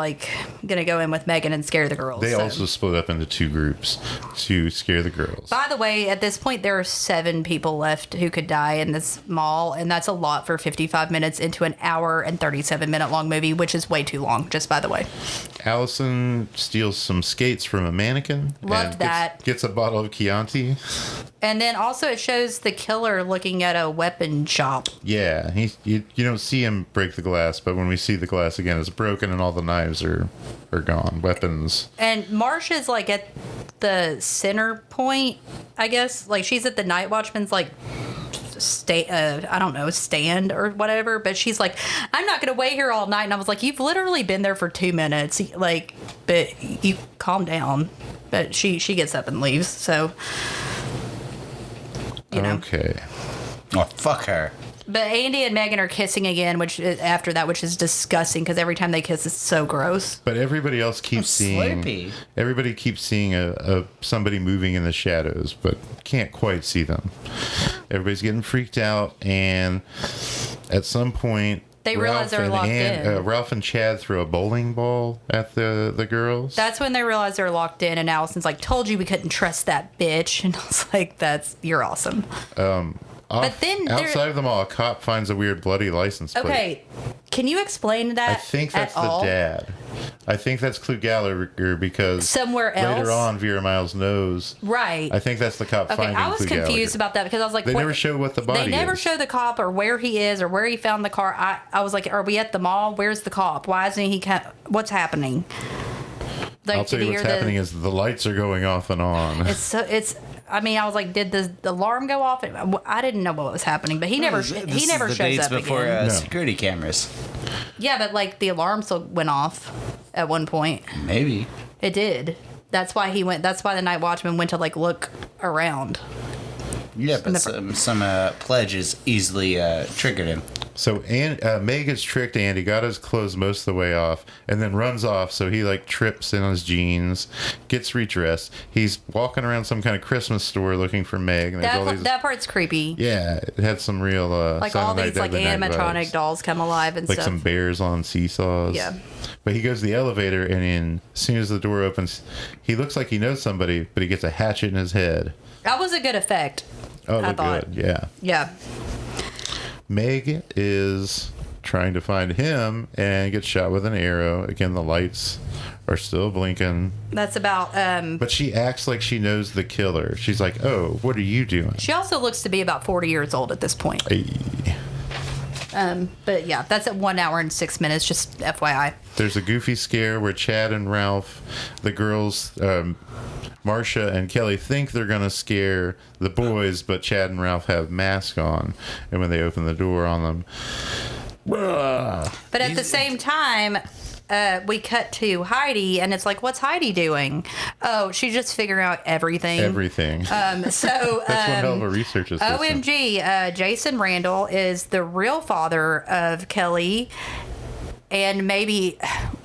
Speaker 1: gonna go in with Megan and scare the girls.
Speaker 3: They also split up into 2 groups to scare the girls.
Speaker 1: By the way, at this point there are 7 people left who could die in this mall, and that's a lot for 55 minutes into an hour and 37-minute long movie, which is way too long, just by the way.
Speaker 3: Allison steals some skates from a mannequin.
Speaker 1: Loved that.
Speaker 3: Gets a bottle of Chianti.
Speaker 1: And then also it shows the killer looking at a weapon shop.
Speaker 3: Yeah, you don't see him break the glass, but when we see the glass again, it's broken and all the knives are gone. Weapons.
Speaker 1: And Marcia's at the center point, I guess. She's at the night watchman's stand or whatever, but she's like, I'm not gonna wait here all night. And I was like, you've literally been there for 2 minutes, but you calm down. But she gets up and leaves, so
Speaker 3: okay.
Speaker 2: Oh, fuck her.
Speaker 1: But Andy and Megan are kissing again, which is disgusting because every time they kiss, it's so gross.
Speaker 3: But everybody else keeps seeing.
Speaker 2: Slurpee.
Speaker 3: Everybody keeps seeing somebody moving in the shadows, but can't quite see them. Everybody's getting freaked out, and at some point,
Speaker 1: They realize they're locked in.
Speaker 3: Ralph and Chad throw a bowling ball at the girls.
Speaker 1: That's when they realize they're locked in, and Allison's like, "Told you we couldn't trust that bitch." And I was like, "You're awesome."
Speaker 3: But then outside of the mall, a cop finds a weird bloody license plate.
Speaker 1: Okay, can you explain that?
Speaker 3: I think that's the dad. I think that's Clue Gallagher because
Speaker 1: somewhere else
Speaker 3: later on, Vera Miles knows.
Speaker 1: Right.
Speaker 3: I think that's the cop finding Clue Gallagher.
Speaker 1: I was confused about that because I was like,
Speaker 3: they never show what the body is.
Speaker 1: They never show the cop or where he is or where he found the car. I was like, are we at the mall? Where's the cop? Why isn't he? What's happening?
Speaker 3: I'll tell you what's happening is the lights are going off and on.
Speaker 1: I mean, I was like, did the alarm go off? I didn't know what was happening, but he never shows up
Speaker 2: before
Speaker 1: again.
Speaker 2: Security cameras.
Speaker 1: Yeah, but like the alarm still went off at one point.
Speaker 2: Maybe
Speaker 1: it did. That's why he went. That's why the night watchman went to like look around.
Speaker 2: Yeah, but some pledges easily triggered him.
Speaker 3: So May gets tricked. Andy got his clothes most of the way off, and then runs off. So he like trips in his jeans, gets redressed. He's walking around some kind of Christmas store looking for Meg. And
Speaker 1: that part's creepy.
Speaker 3: Yeah, it had some real
Speaker 1: like all these like animatronic dolls come alive and
Speaker 3: like
Speaker 1: stuff.
Speaker 3: some bears on seesaws.
Speaker 1: Yeah.
Speaker 3: But he goes to the elevator, and as soon as the door opens, he looks like he knows somebody, but he gets a hatchet in his head.
Speaker 1: That was a good effect.
Speaker 3: Oh, I thought. Good. Yeah.
Speaker 1: Yeah.
Speaker 3: Meg is trying to find him and gets shot with an arrow. Again, the lights are still blinking.
Speaker 1: That's about...
Speaker 3: but she acts like she knows the killer. She's like, oh, what are you doing?
Speaker 1: She also looks to be about 40 years old at this point.
Speaker 3: Hey.
Speaker 1: But yeah, that's at 1 hour and 6 minutes, just FYI.
Speaker 3: There's a goofy scare where Chad and Ralph, the girls... Marcia and Kelly think they're going to scare the boys, but Chad and Ralph have masks on. And when they open the door on them...
Speaker 1: But at the same time, we cut to Heidi, and it's like, what's Heidi doing? Oh, she's just figuring out everything.
Speaker 3: Everything.
Speaker 1: That's one
Speaker 3: hell of a research assistant.
Speaker 1: OMG, Jason Randall is the real father of Kelly. And maybe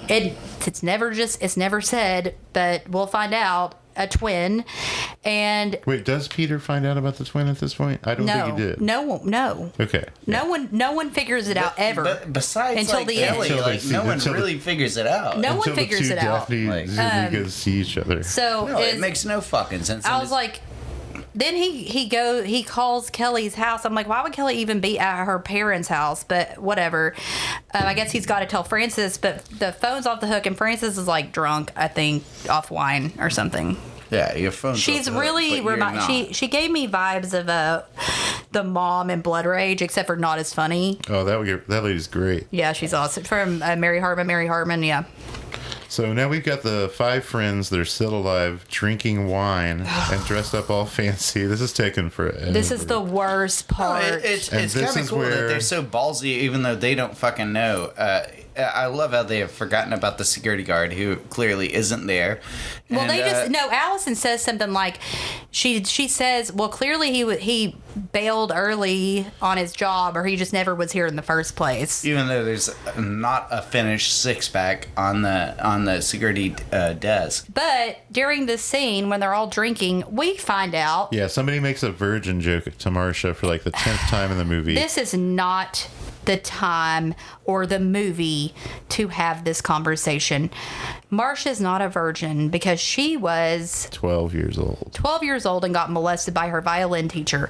Speaker 1: it's never said, but we'll find out. A twin, and
Speaker 3: wait, does Peter find out about the twin at this point? I don't think he did.
Speaker 1: No.
Speaker 3: Okay.
Speaker 1: No one figures it out ever.
Speaker 2: But besides,
Speaker 1: until
Speaker 2: like,
Speaker 1: the
Speaker 2: Ellie,
Speaker 1: end,
Speaker 2: like no one really figures it out.
Speaker 1: No one figures it out.
Speaker 3: Daphne get to see each other.
Speaker 1: So
Speaker 2: it makes no fucking sense.
Speaker 1: I was like. Then he calls Kelly's house. I'm like, why would Kelly even be at her parents' house? But whatever. I guess he's got to tell Francis, but the phone's off the hook, and Francis is like drunk, I think, off wine or something.
Speaker 2: Yeah, your phone's
Speaker 1: She's
Speaker 2: off the
Speaker 1: really
Speaker 2: hook,
Speaker 1: she gave me vibes of the mom in Blood Rage, except for not as funny.
Speaker 3: Oh, that lady's great.
Speaker 1: Yeah, she's awesome. From Mary Hartman, yeah.
Speaker 3: So now we've got the 5 friends that are still alive, drinking wine and dressed up all fancy. This is taken forever.
Speaker 1: This is the worst part.
Speaker 2: It's kind of cool that they're so ballsy, even though they don't fucking know. I love how they have forgotten about the security guard who clearly isn't there.
Speaker 1: Well, Allison says something like, she says, well, clearly he bailed early on his job, or he just never was here in the first place.
Speaker 2: Even though there's not a finished 6-pack on the security desk.
Speaker 1: But during this scene, when they're all drinking, we find out.
Speaker 3: Yeah, somebody makes a virgin joke to Marcia for like the 10th time in the movie.
Speaker 1: This is not the time or the movie to have this conversation. Marcia's not a virgin because she was
Speaker 3: 12 years old.
Speaker 1: 12 years old and got molested by her violin teacher.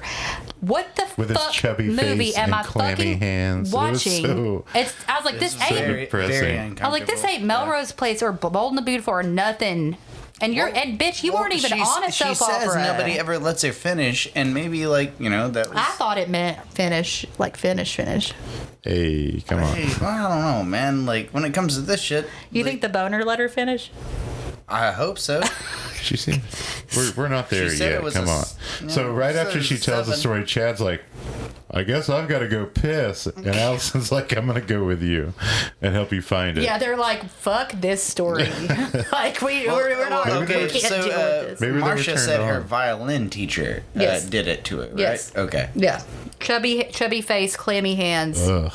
Speaker 1: What the
Speaker 3: with
Speaker 1: fuck
Speaker 3: his chubby
Speaker 1: movie
Speaker 3: face
Speaker 1: am
Speaker 3: and
Speaker 1: I fucking
Speaker 3: hands.
Speaker 1: watching? I was like, this ain't. I was like, this ain't Melrose Place or Bold and the Beautiful or nothing. And bitch, you weren't even on a soap opera.
Speaker 2: She says nobody ever lets her finish, and maybe that was.
Speaker 1: I thought it meant finish, like finish.
Speaker 3: Hey, come on.
Speaker 2: Hey, well, I don't know, man. Like when it comes to this shit,
Speaker 1: you think the boner let her finish?
Speaker 2: I hope so.
Speaker 3: She seemed. We're not there yet. Come on. So right after she tells the story, Chad's like, I guess I've got to go piss. And Allison's like, I'm going to go with you and help you find it.
Speaker 1: Yeah, they're like, fuck this story. Like, we're not okay. Can't deal with this.
Speaker 2: Marcia said her violin teacher did it to it, right?
Speaker 1: Yes.
Speaker 2: Okay.
Speaker 1: Yeah. Chubby face, clammy hands.
Speaker 3: Ugh.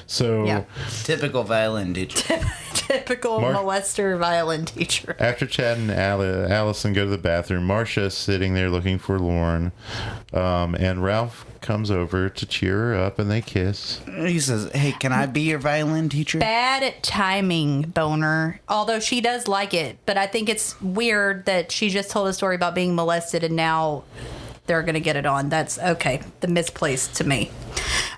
Speaker 3: So
Speaker 2: typical violin teacher.
Speaker 1: Typical molester violin teacher.
Speaker 3: After Chad and Allison go to the bathroom, Marcia is sitting there looking forlorn, and Ralph comes over to cheer her up, and they kiss.
Speaker 2: He says, "Hey, can I be your violin teacher?"
Speaker 1: Bad timing, boner. Although she does like it, but I think it's weird that she just told a story about being molested and now they're gonna get it on. That's okay. The misplaced to me.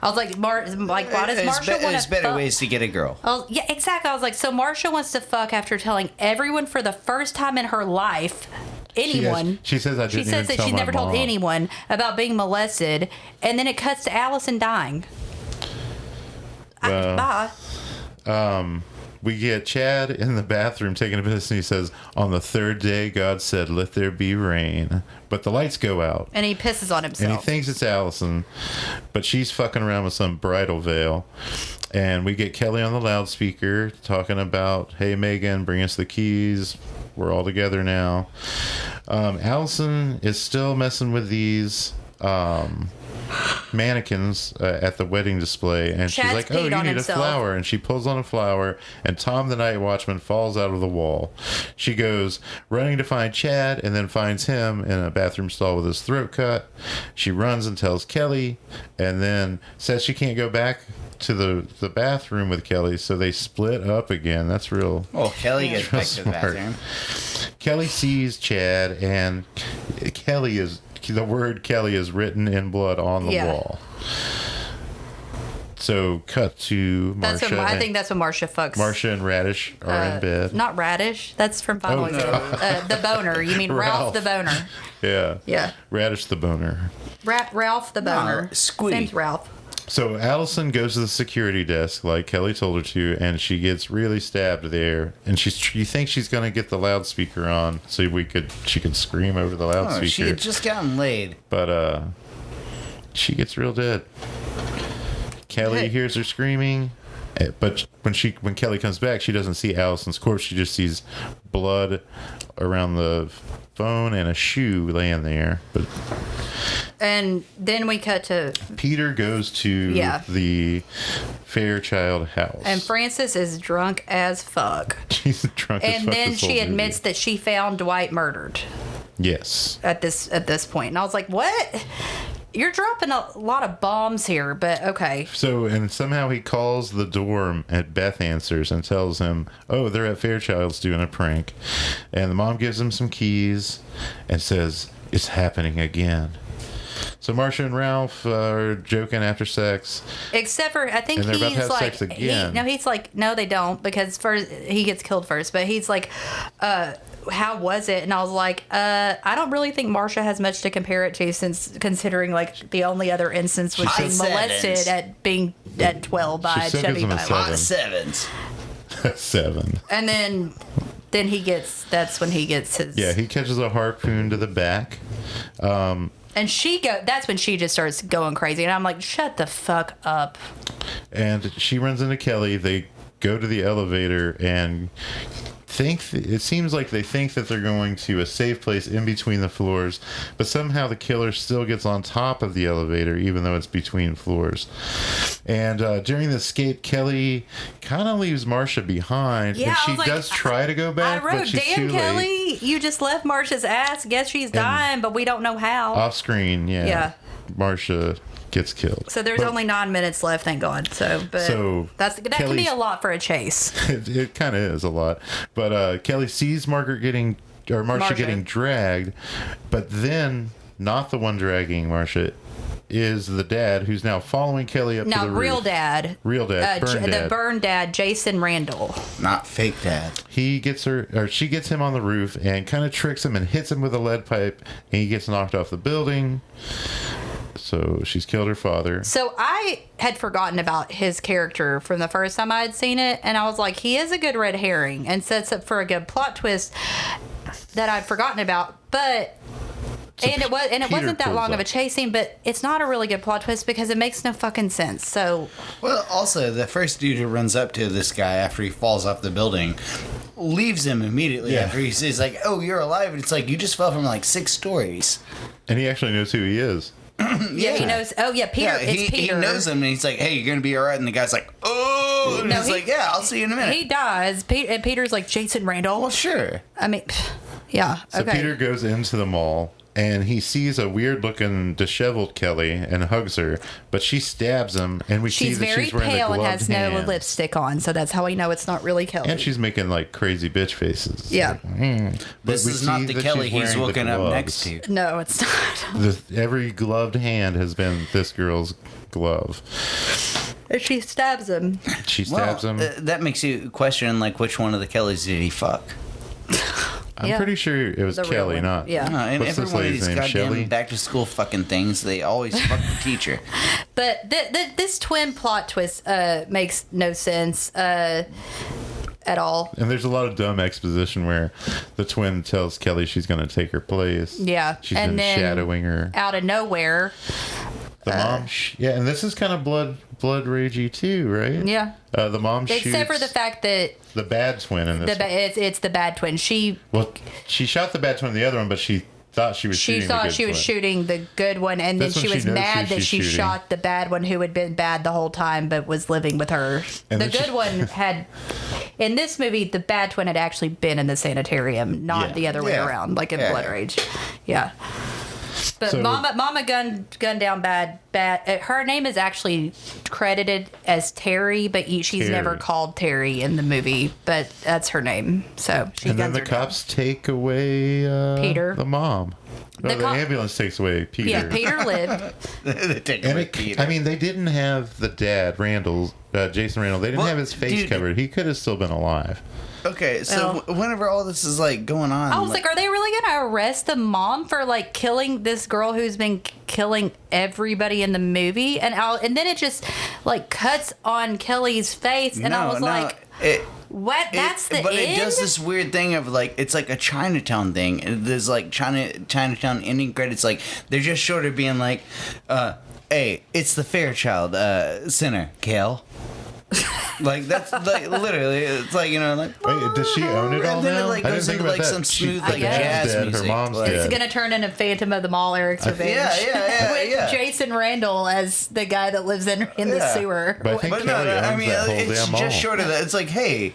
Speaker 1: I was like, why does Marsha want to fuck?
Speaker 2: There's better ways to get a girl.
Speaker 1: Yeah, exactly. I was like, so Marsha wants to fuck after telling everyone for the first time in her life, anyone.
Speaker 3: She says that
Speaker 1: she never told anyone about being molested, and then it cuts to Allison dying. Bye.
Speaker 3: We get Chad in the bathroom taking a piss, and he says, "On the third day, God said, 'Let there be rain.'" But the lights go out.
Speaker 1: And he pisses on himself.
Speaker 3: And he thinks it's Allison, but she's fucking around with some bridal veil. And we get Kelly on the loudspeaker talking about, "Hey, Megan, bring us the keys. We're all together now." Allison is still messing with these mannequins at the wedding display, and she's like, "Oh, you need a flower," and she pulls on a flower, and Tom the night watchman falls out of the wall. She goes running to find Chad, and then finds him in a bathroom stall with his throat cut. She runs and tells Kelly, and then says she can't go back to the bathroom with Kelly, so they split up again. That's real.
Speaker 2: Well, Kelly gets back to the bathroom.
Speaker 3: Kelly sees Chad, and the word Kelly is written in blood on the wall. So cut to Marcia.
Speaker 1: I think that's when Marcia fucks.
Speaker 3: Marcia and Radish are in bed.
Speaker 1: Not Radish. That's from Final Exam. The boner. You mean Ralph the boner.
Speaker 3: Yeah.
Speaker 1: Yeah.
Speaker 3: Radish the boner.
Speaker 1: Ralph the boner.
Speaker 2: Squeak.
Speaker 1: Name's Ralph.
Speaker 3: So Allison goes to the security desk like Kelly told her to, and she gets really stabbed there. And you think she's going to get the loudspeaker on so she could scream over the loudspeaker.
Speaker 2: Oh, she had just gotten laid.
Speaker 3: But she gets real dead. Kelly hears her screaming, but when Kelly comes back, she doesn't see Allison's corpse. She just sees blood around the phone and a shoe laying there.
Speaker 1: And then we cut to
Speaker 3: Peter goes to the Fairchild house,
Speaker 1: and Frances is drunk as fuck.
Speaker 3: She's drunk as fuck.
Speaker 1: And then she admits that she found Dwight murdered.
Speaker 3: Yes.
Speaker 1: At this point, and I was like, "What? You're dropping a lot of bombs here," but okay.
Speaker 3: So, and somehow he calls the door, and Beth answers and tells him, "Oh, they're at Fairchild's doing a prank." And the mom gives him some keys and says, "It's happening again." So Marcia and Ralph are joking after sex.
Speaker 1: Except for, I think
Speaker 3: he's
Speaker 1: like,
Speaker 3: sex again.
Speaker 1: He's like, no, they don't, because first he gets killed first. But he's like, how was it? And I was like, I don't really think Marcia has much to compare it to, since considering like the only other instance was being molested at 12 by Chevy Biondo.
Speaker 2: 7s.
Speaker 3: 7.
Speaker 1: And then that's when he gets his.
Speaker 3: Yeah, he catches a harpoon to the back.
Speaker 1: And that's when she just starts going crazy. And I'm like, shut the fuck up.
Speaker 3: And she runs into Kelly. They go to the elevator and it seems like they think that they're going to a safe place in between the floors, but somehow the killer still gets on top of the elevator, even though it's between floors. And during the escape, Kelly kind of leaves Marcia behind, and she does try to go back, but she's too
Speaker 1: Kelly,
Speaker 3: late.
Speaker 1: you just left Marcia's ass. Guess she's dying, but we don't know how.
Speaker 3: Off screen, yeah. Marcia gets killed.
Speaker 1: So there's only 9 minutes left, thank God. So that can be a lot for a chase.
Speaker 3: It kind of is a lot. But Kelly sees Marcia getting dragged, but then not the one dragging Marcia is the dad, who's now following Kelly up to the roof.
Speaker 1: Real dad, burn dad. The burn dad, Jason Randall.
Speaker 2: Not fake dad.
Speaker 3: She gets him on the roof and kind of tricks him and hits him with a lead pipe, and he gets knocked off the building. So she's killed her father. So
Speaker 1: I had forgotten about his character from the first time I had seen it, and I was like, he is a good red herring and sets up for a good plot twist that I'd forgotten about. But it wasn't that long of a chase scene, but it's not a really good plot twist because it makes no fucking sense. So,
Speaker 2: well, also the first dude who runs up to this guy after he falls off the building leaves him immediately after he says like, "Oh, you're alive," and it's like you just fell from like 6 stories.
Speaker 3: And he actually knows who he is.
Speaker 1: Yeah, he knows. Oh, yeah, Peter. It's Peter.
Speaker 2: He knows him, and he's like, "Hey, you're gonna be all right." And the guy's like, "Oh." oh, and it's like, yeah, I'll see you in a minute.
Speaker 1: He dies. And Peter's like, Jason Randall?
Speaker 2: Well, sure.
Speaker 1: I mean, yeah.
Speaker 3: So Peter goes into the mall, and he sees a weird-looking, disheveled Kelly and hugs her, but she stabs him, and we see that she's wearing
Speaker 1: pale
Speaker 3: the
Speaker 1: and has no
Speaker 3: hands.
Speaker 1: lipstick on, so that's how we know it's not really Kelly.
Speaker 3: And she's making, like, crazy bitch faces.
Speaker 1: Yeah.
Speaker 2: This is not the Kelly he's looking up next to.
Speaker 1: No, it's not.
Speaker 3: Every gloved hand has been this girl's glove.
Speaker 1: And she stabs him.
Speaker 3: She stabs him.
Speaker 2: That makes you question, like, which one of the Kellys did he fuck?
Speaker 3: I'm pretty sure it was Kelly, not.
Speaker 1: Yeah.
Speaker 2: And
Speaker 3: What's
Speaker 2: every
Speaker 3: this
Speaker 2: one of
Speaker 3: lady's
Speaker 2: these
Speaker 3: name?
Speaker 2: goddamn
Speaker 3: Shelley?
Speaker 2: back to school fucking things, they always fuck the teacher.
Speaker 1: But this twin plot twist makes no sense at all.
Speaker 3: And there's a lot of dumb exposition where the twin tells Kelly she's going to take her place.
Speaker 1: Yeah.
Speaker 3: She's
Speaker 1: and
Speaker 3: been
Speaker 1: then
Speaker 3: shadowing her.
Speaker 1: out of nowhere.
Speaker 3: The mom, yeah, and this is kind of blood ragey too, right?
Speaker 1: Yeah.
Speaker 3: The mom shoots.
Speaker 1: Except for the fact that
Speaker 3: the bad twin in this.
Speaker 1: it's the bad twin. She
Speaker 3: shot the bad twin in the other one, but she thought she was shooting the good
Speaker 1: she was
Speaker 3: twin.
Speaker 1: shooting the good one, and
Speaker 3: That's
Speaker 1: then she
Speaker 3: when
Speaker 1: was
Speaker 3: she knows
Speaker 1: mad
Speaker 3: who
Speaker 1: that
Speaker 3: she's
Speaker 1: she
Speaker 3: shooting.
Speaker 1: shot the bad one who had been bad the whole time but was living with her.
Speaker 3: And
Speaker 1: the
Speaker 3: then
Speaker 1: good one had, in this movie, the bad twin had actually been in the sanitarium, not
Speaker 3: Yeah.
Speaker 1: the other way around, like in Blood Rage. Yeah. But
Speaker 3: So-
Speaker 1: Mama gunned down bad. Her name is actually credited as Terry, but she's
Speaker 3: Terry.
Speaker 1: never called Terry in the movie. But that's her name. So she
Speaker 3: And then
Speaker 1: guns
Speaker 3: the
Speaker 1: her down.
Speaker 3: cops take away
Speaker 1: Peter.
Speaker 3: the mom. No, the ambulance takes away Peter.
Speaker 1: Yeah, Peter lived.
Speaker 2: They take
Speaker 3: And
Speaker 2: away Peter.
Speaker 3: I mean, they didn't have the dad, Jason Randall. They didn't
Speaker 2: Well,
Speaker 3: have his face
Speaker 2: dude,
Speaker 3: covered. He could have still been alive.
Speaker 2: Okay, so whenever all this is like going on,
Speaker 1: I was like, are they really going to arrest the mom for like killing this girl who's been killing everybody in the movie? And then it just like cuts on Kelly's face, and I was like, what? That's the
Speaker 2: but
Speaker 1: end?
Speaker 2: it does this weird thing of like it's like a Chinatown thing. There's like Chinatown ending credits. Like they're just short of being like, "Hey, it's the Fairchild Center, Kel." Like that's like literally, it's like
Speaker 3: Wait, does she own it all
Speaker 2: and then
Speaker 3: now?
Speaker 2: it like
Speaker 3: I didn't
Speaker 2: goes
Speaker 3: think
Speaker 2: into
Speaker 3: about
Speaker 2: like
Speaker 3: that.
Speaker 2: some smooth
Speaker 1: I
Speaker 2: like
Speaker 1: guess.
Speaker 2: jazz
Speaker 3: Dead, her
Speaker 2: music.
Speaker 3: mom's
Speaker 2: like,
Speaker 3: dead.
Speaker 1: It's going to turn into Phantom of the Mall, Eric's Revenge.
Speaker 2: Yeah,
Speaker 1: With
Speaker 2: yeah.
Speaker 1: Jason Randall as the guy that lives in the
Speaker 2: Yeah.
Speaker 1: sewer.
Speaker 3: But I think
Speaker 2: But
Speaker 3: Kelly owns
Speaker 2: I mean,
Speaker 3: that whole
Speaker 2: it's
Speaker 3: damn mall.
Speaker 2: just short of that. It's like, hey,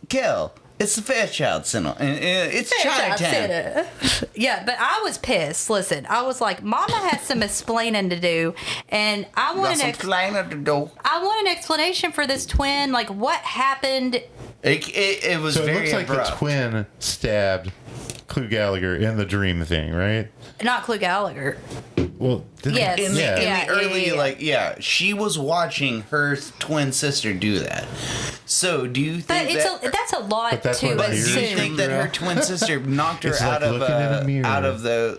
Speaker 2: Kel, it's the Fairchild Center. It's Chinatown.
Speaker 1: Yeah, but I was pissed. Listen, I was like, Mama has some explaining to do, and I want I want an explanation for this twin. Like, what happened?
Speaker 2: It was
Speaker 3: So it
Speaker 2: very
Speaker 3: looks like
Speaker 2: abrupt.
Speaker 3: the twin stabbed Clue Gallagher in the dream thing, right?
Speaker 1: Not Clue Gallagher.
Speaker 3: Well,
Speaker 1: Yes.
Speaker 2: In the
Speaker 1: Yeah,
Speaker 2: early, she was watching her twin sister do that. So, do you
Speaker 1: But
Speaker 2: think
Speaker 1: that's a lot
Speaker 3: But that's
Speaker 1: to
Speaker 3: what
Speaker 2: But do
Speaker 3: Mirrors
Speaker 2: you
Speaker 1: assume.
Speaker 2: think that her twin sister knocked her
Speaker 3: It's
Speaker 2: out
Speaker 3: like
Speaker 2: of
Speaker 3: looking in a mirror.
Speaker 2: out of the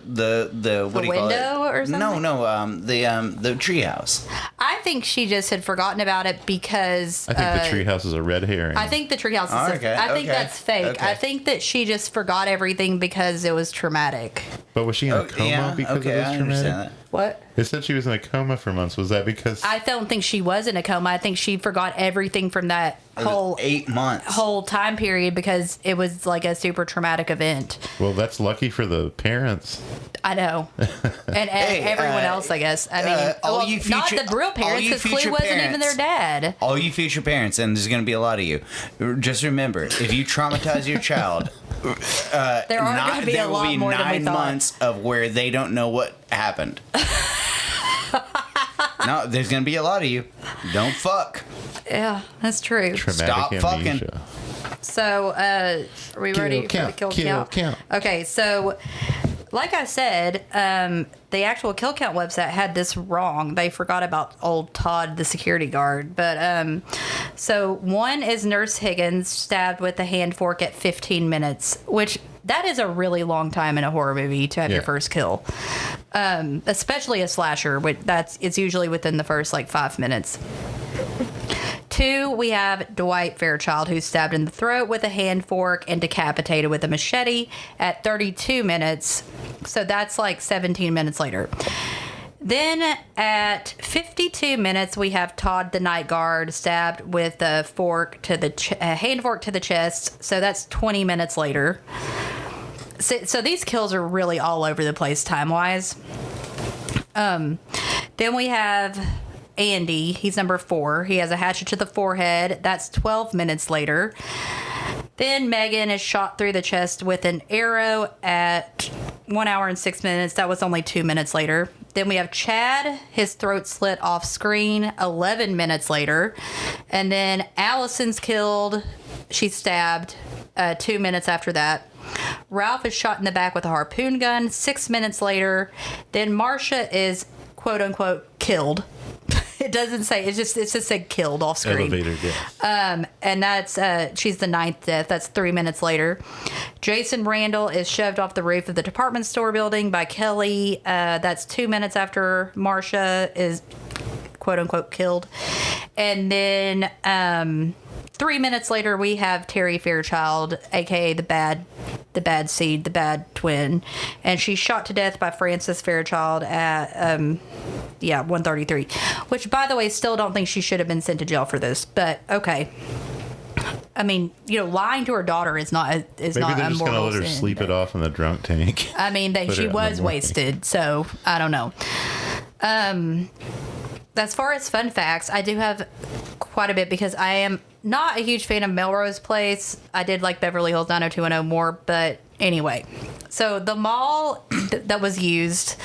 Speaker 2: what do you call it?
Speaker 1: window or something?
Speaker 2: No, the treehouse.
Speaker 1: I think she just had forgotten about it because
Speaker 3: I think the treehouse is a red herring.
Speaker 1: I think the treehouse is.
Speaker 2: Oh, okay,
Speaker 1: I think
Speaker 2: okay,
Speaker 1: that's fake.
Speaker 2: okay.
Speaker 1: I think that she just forgot everything because it was traumatic.
Speaker 3: But was she in a coma because it was
Speaker 2: I understand
Speaker 3: traumatic?
Speaker 2: that.
Speaker 1: What?
Speaker 3: It said she was in a coma for months. Was that because...
Speaker 1: I don't think she was in a coma. I think she forgot everything from that
Speaker 2: It was 8 months.
Speaker 1: whole time period because it was like a super traumatic event.
Speaker 3: Well, that's lucky for the parents.
Speaker 1: I know, and everyone else, I guess. I mean,
Speaker 2: all you
Speaker 1: not
Speaker 2: future-
Speaker 1: the real parents
Speaker 2: all you
Speaker 1: because Clue
Speaker 2: future
Speaker 1: wasn't even their
Speaker 2: parents.
Speaker 1: dad.
Speaker 2: All you future parents, and there's going to be a lot of you, just remember, if you traumatize your child,
Speaker 1: There are going to be a
Speaker 2: there will
Speaker 1: lot
Speaker 2: be
Speaker 1: more than we
Speaker 2: 9
Speaker 1: thought.
Speaker 2: months of where they don't know what happened. No, there's going to be a lot of you. Don't fuck.
Speaker 1: Yeah, that's true.
Speaker 3: Traumatic
Speaker 2: Stop
Speaker 3: amnesia.
Speaker 1: So, are we ready for the kill count? Okay, so like I said, the actual kill count website had this wrong. They forgot about old Todd, the security guard. But so 1 is Nurse Higgins stabbed with a hand fork at 15 minutes, which that is a really long time in a horror movie to have your first kill, especially a slasher. It's usually within the first like 5 minutes. 2, we have Dwight Fairchild, who's stabbed in the throat with a hand fork and decapitated with a machete at 32 minutes. So that's like 17 minutes later. Then at 52 minutes, we have Todd the night guard stabbed with a fork to the hand fork to the chest. So that's 20 minutes later. So these kills are really all over the place time-wise. Then we have Andy. He's number 4. He has a hatchet to the forehead. That's 12 minutes later. Then Megan is shot through the chest with an arrow at 1 hour and 6 minutes. That was only 2 minutes later. Then we have Chad, his throat slit off screen 11 minutes later. And then Allison's killed. She's stabbed 2 minutes after that. Ralph is shot in the back with a harpoon gun 6 minutes later. Then Marcia is quote unquote killed. It doesn't say, it's just said killed off screen.
Speaker 3: Elevator death.
Speaker 1: And that's, she's the 9th death. That's 3 minutes later. Jason Randall is shoved off the roof of the department store building by Kelly. That's 2 minutes after Marcia is quote unquote killed. And then, 3 minutes later, we have Terry Fairchild, aka the bad seed, the bad twin, and she's shot to death by Francis Fairchild at 1:33. Which, by the way, still don't think she should have been sent to jail for this. But okay, I mean, lying to her daughter is not
Speaker 3: Maybe they're just going to let her sleep it off in the drunk tank.
Speaker 1: I mean, she was wasted, so I don't know. As far as fun facts, I do have quite a bit because I am not a huge fan of Melrose Place. I did like Beverly Hills 90210 more, but anyway. So the mall that was used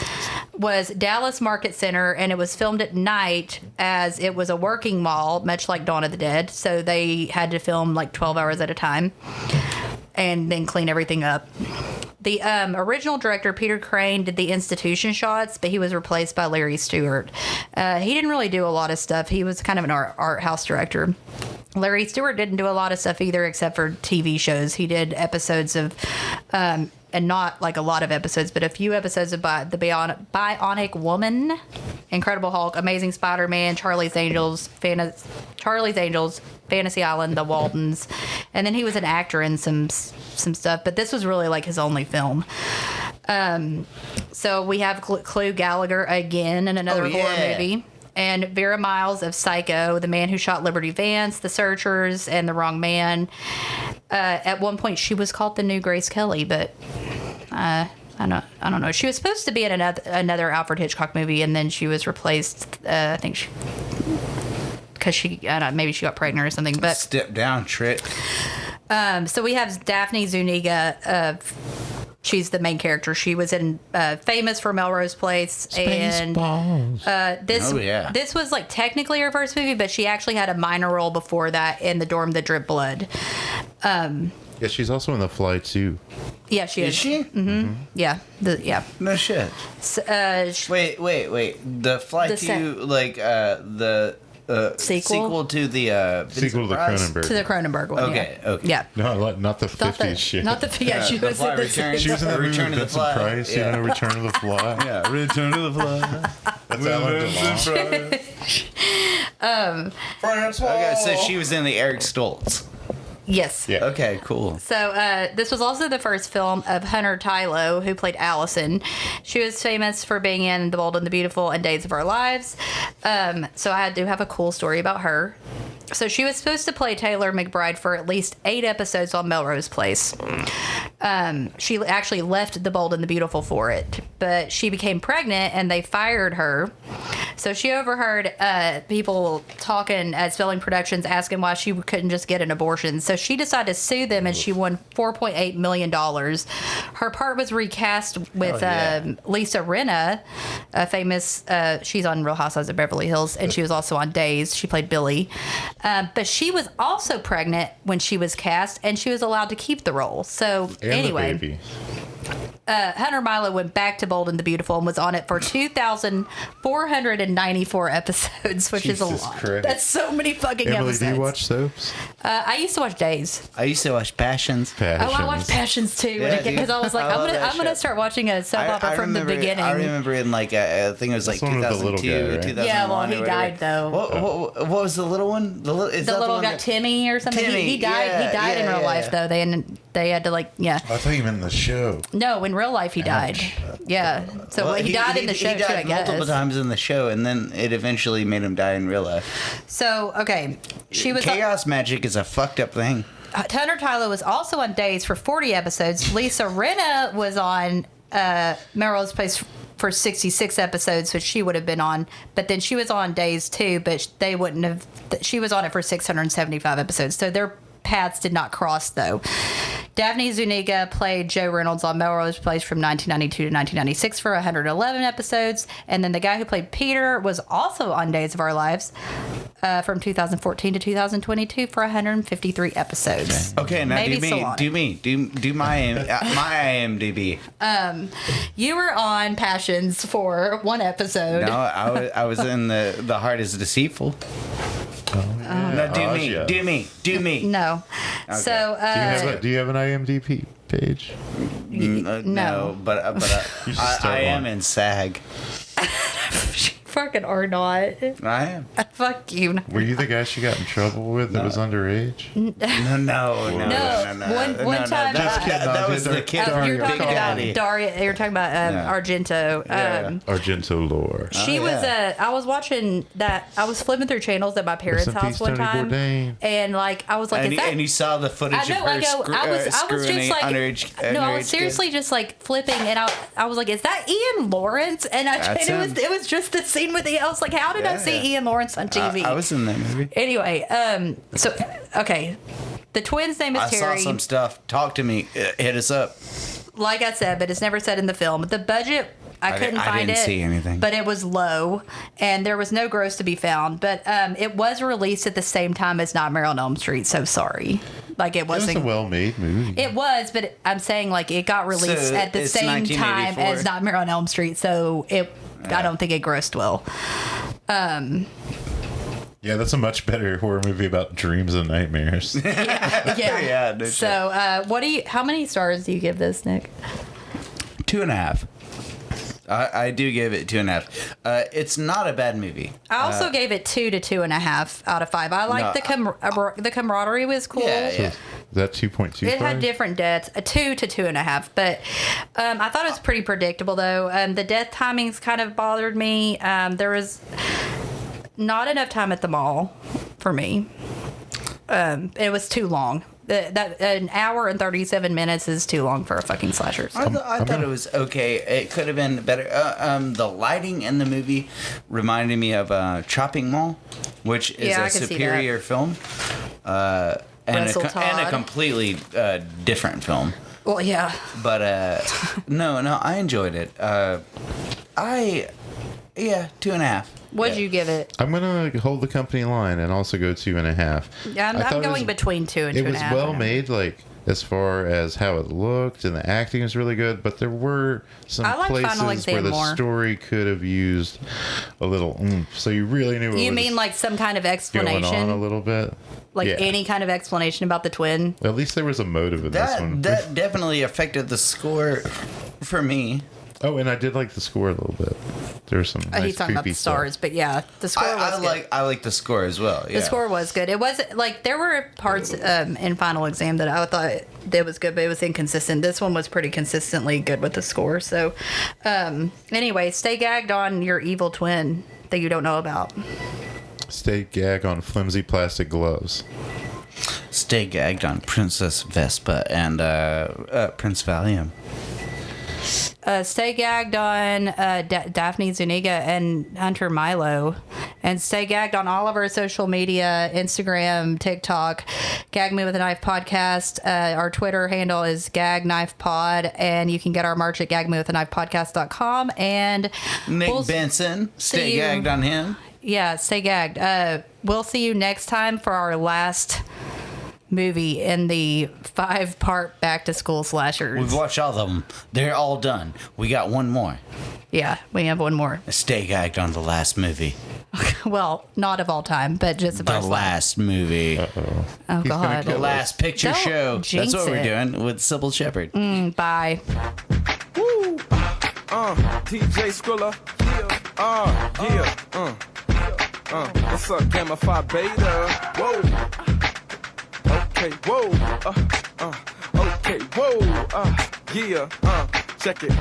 Speaker 1: was Dallas Market Center, and it was filmed at night as it was a working mall, much like Dawn of the Dead. So they had to film like 12 hours at a time and then clean everything up. The original director, Peter Crane, did the institution shots, but he was replaced by Larry Stewart. He didn't really do a lot of stuff. He was kind of an art house director. Larry Stewart didn't do a lot of stuff either, except for TV shows. He did episodes of, and not like a lot of episodes, but a few episodes of the Bionic Woman, Incredible Hulk, Amazing Spider-Man, Charlie's Angels, Fantasy Island, The Waltons, and then he was an actor in some stuff, but this was really like his only film. So we have Clu Gallagher again in another horror movie. And Vera Miles of Psycho, The Man Who Shot Liberty Vance, The Searchers, and The Wrong Man. At one point, she was called the new Grace Kelly, but I don't know. She was supposed to be in another Alfred Hitchcock movie, and then she was replaced. I think because maybe she got pregnant or something. But
Speaker 2: step down trick.
Speaker 1: So we have Daphne Zuniga. She's the main character. She was in famous for Melrose Place, and this was like technically her first movie, but she actually had a minor role before that in The Dorm That Dripped Blood.
Speaker 3: Yeah, she's also in The Fly too.
Speaker 1: Yeah, she is.
Speaker 2: Is she?
Speaker 1: Mm-hmm. Yeah.
Speaker 2: No shit.
Speaker 1: So,
Speaker 2: wait. The Fly 2, like the sequel to the
Speaker 3: sequel to the Cronenberg.
Speaker 1: To the Cronenberg one.
Speaker 2: Okay.
Speaker 1: Yeah.
Speaker 3: No, not the 50s shit.
Speaker 1: Not the she was in the
Speaker 3: She was in the Return of the Fly. Price, Return of the Fly.
Speaker 2: Yeah, Return of the Fly.
Speaker 3: That's Alan DeLong.
Speaker 2: Okay, so she was in the Eric Stoltz.
Speaker 1: Yes.
Speaker 3: Yeah.
Speaker 2: Okay, cool.
Speaker 1: So this was also the first film of Hunter Tylo, who played Allison. She was famous for being in The Bold and the Beautiful and Days of Our Lives. So I do have a cool story about her. So she was supposed to play Taylor McBride for at least 8 episodes on Melrose Place. She actually left The Bold and the Beautiful for it, but she became pregnant and they fired her. So she overheard people talking at Spelling Productions asking why she couldn't just get an abortion. So she decided to sue them, and she won $4.8 million. Her part was recast with Lisa Rinna, a famous, she's on Real Housewives of Beverly Hills, and she was also on Days. She played Billy. But she was also pregnant when she was cast, and she was allowed to keep the role. So anyway,
Speaker 3: the baby.
Speaker 1: Hunter Milo went back to Bold and the Beautiful and was on it for 2,494 episodes, which is a lot.
Speaker 3: Christ.
Speaker 1: That's so many fucking
Speaker 3: Emily,
Speaker 1: episodes.
Speaker 3: do you watch soaps?
Speaker 1: I used to watch Days.
Speaker 2: I used to watch Passions.
Speaker 1: Oh, I watched Passions too, because I was like, I'm gonna start watching a soap opera from the beginning.
Speaker 2: I remember in I think it was like 2002 or 2001.
Speaker 1: Yeah, well, he died though.
Speaker 2: What was the little one? The little
Speaker 1: guy, Timmy or something.
Speaker 2: Timmy,
Speaker 1: he died.
Speaker 2: yeah,
Speaker 1: he died in real life though. They had to
Speaker 3: I thought you meant in the show.
Speaker 1: No, in real life he died. Yeah. So he died in the show too, I guess.
Speaker 2: Multiple times in the show, and then it eventually made him die in real life.
Speaker 1: So okay, she was
Speaker 2: chaos magic is a fucked up thing.
Speaker 1: Hunter Tylo was also on Days for 40 episodes. Lisa Rinna was on Melrose Place for 66 episodes, which she would have been on. But then she was on days too, but they wouldn't have. She was on it for 675 episodes. So their paths did not cross, though. Daphne Zuniga played Joe Reynolds on Melrose Place from 1992 to 1996 for 111 episodes. And then the guy who played Peter was also on Days of Our Lives from 2014 to 2022 for 153 episodes.
Speaker 2: Okay, now do my IMDb.
Speaker 1: You were on Passions for one episode.
Speaker 2: No, I was in the Heart is Deceitful. No, do me.
Speaker 1: No. Okay. So,
Speaker 3: do you have an IMDb page?
Speaker 2: No, but I am in SAG.
Speaker 1: Fucking are not.
Speaker 2: I am.
Speaker 1: Fuck you.
Speaker 3: Were you the guy she got in trouble with that was underage?
Speaker 2: No.
Speaker 1: One time.
Speaker 2: That was the kid.
Speaker 1: You're talking about Daria. You're talking about Argento.
Speaker 3: Argento lore.
Speaker 1: She was. I was watching that. I was flipping through channels at my parents' house one time, and like I was like,
Speaker 2: and you saw the footage of her screwing underage.
Speaker 1: No, I was seriously just like flipping, and I was like, is that Ian Lawrence? And it was just the scene with I was like, how did I see Ian Lawrence on TV?
Speaker 2: I was in that movie.
Speaker 1: Anyway, okay. The twins' name is Terry.
Speaker 2: I saw some stuff. Talk to me. Hit us up.
Speaker 1: Like I said, but it's never said in the film. The budget, I couldn't find it. I didn't see anything. But it was low, and there was no gross to be found. But it was released at the same time as Nightmare on Elm Street, so sorry. Like it wasn't.
Speaker 3: It was a well-made movie.
Speaker 1: It was, but I'm saying like it got released at the same time as Nightmare on Elm Street, so I don't think it grossed well.
Speaker 3: Yeah, that's a much better horror movie about dreams and nightmares.
Speaker 1: Yeah. So, how many stars do you give this, Nick?
Speaker 2: 2.5. I do give it 2.5. It's not a bad movie.
Speaker 1: I also gave it 2 to 2.5 out of 5. I like the camaraderie was cool.
Speaker 2: Yeah.
Speaker 3: So is that 2.25?
Speaker 1: It had different deaths, a 2 to 2.5. But I thought it was pretty predictable, though. The death timings kind of bothered me. There was not enough time at the mall for me. It was too long. That an hour and 37 minutes is too long for a fucking slasher. So.
Speaker 2: I thought it was okay. It could have been better. The lighting in the movie reminded me of Chopping Mall, which is a superior film, and a completely different film.
Speaker 1: Well, yeah.
Speaker 2: But no, I enjoyed it. 2.5.
Speaker 1: What'd you give it?
Speaker 3: I'm gonna hold the company line and also go 2.5.
Speaker 1: Yeah, I'm going between 2 and 2.5.
Speaker 3: It was well made, like as far as how it looked, and the acting was really good. But there were some places where the story could have used a little oomph. So you really knew.
Speaker 1: You mean like some kind of explanation?
Speaker 3: Going on a little bit.
Speaker 1: Like any kind of explanation about the twin?
Speaker 3: At least there was a motive in this one.
Speaker 2: That definitely affected the score for me.
Speaker 3: Oh, and I did like the score a little bit. There's some nice
Speaker 1: he's talking about the stars,
Speaker 3: stuff.
Speaker 1: but yeah, the score was good.
Speaker 2: I like the score as well. Yeah.
Speaker 1: The score was good. It was like there were parts in Final Exam that I thought that was good, but it was inconsistent. This one was pretty consistently good with the score. So, anyway, stay gagged on your evil twin that you don't know about.
Speaker 3: Stay gagged on flimsy plastic gloves.
Speaker 2: Stay gagged on Princess Vespa and Prince Valium.
Speaker 1: Stay gagged on Daphne Zuniga and Hunter Milo. And stay gagged on all of our social media, Instagram, TikTok, Gag Me With a Knife Podcast. Our Twitter handle is Gag Knife Pod. And you can get our merch at gagmewithaKnifepodcast.com. And
Speaker 2: Nick Benson, stay gagged on him.
Speaker 1: Yeah, stay gagged. We'll see you next time for our last movie in the 5-part back-to-school slashers.
Speaker 2: We've watched all of them. They're all done. We got one more.
Speaker 1: Yeah, we have one more.
Speaker 2: Stay gagged on the last movie.
Speaker 1: Well, not of all time, but just
Speaker 2: the last movie.
Speaker 1: Oh, God.
Speaker 2: The last picture show. That's what we're doing with Sybil Shepherd.
Speaker 1: Bye.
Speaker 4: Woo! DJ Skrilla. What's up, Gamma Phi Beta? Whoa! Okay, whoa, okay, whoa, check it.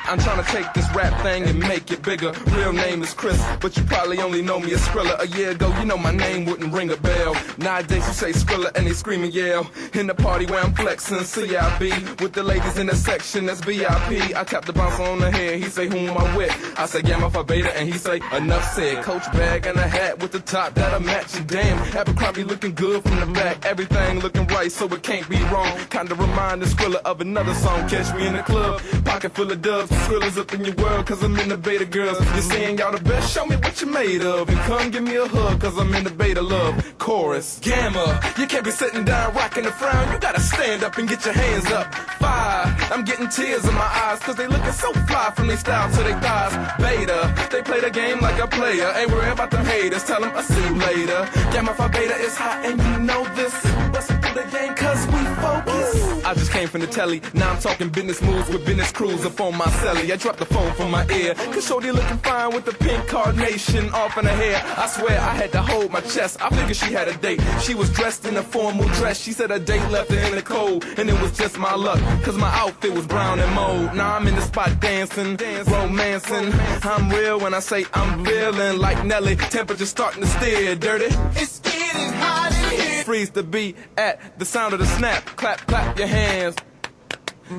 Speaker 4: I'm trying to take this rap thing and make it bigger. Real name is Chris, but you probably only know me as Skrilla. A year ago, you know my name wouldn't ring a bell. Nowadays you say Skrilla and they scream and yell. In the party where I'm flexing, CIB. With the ladies in the section, that's VIP. I tap the bouncer on the head, he say, who am I with? I say, Gamma Phi Beta, and he say, enough said. Coach bag and a hat with the top that'll match you. Damn, Abercrombie looking good from the back. Everything looking right, so it can't be wrong. Kinda remind the Skrilla of another song. Catch me in the club, pocket full of dubs. Skrilla's up in your world, cause I'm in the beta, girls. You're saying y'all the best, show me what you made of. And come give me a hug, cause I'm in the beta love. Chorus, Gamma, you can't be sitting down rocking the frown. You gotta stand up and get your hands up. 5, I'm getting tears in my eyes, cause they looking so fly from their style to their thighs. Beta, they play the game like a player. Ain't worried about them haters, tell them I'll see you later. Gamma Phi Beta is hot and you know this. Bustin' through the game cause we focus. I just came from the telly, now I'm talking business moves with business crews up on my celly. I dropped the phone from my ear, cause shorty looking fine with the pink carnation off in her hair. I swear I had to hold my chest, I figured she had a date. She was dressed in a formal dress, she said her date left her in the cold. And it was just my luck, cause my outfit was brown and mold. Now I'm in the spot dancing, romancing. I'm real when I say I'm feeling like Nelly. Temperature starting to steer dirty. It's getting hot in here. Freeze the beat at the sound of the snap. Clap, clap your hands.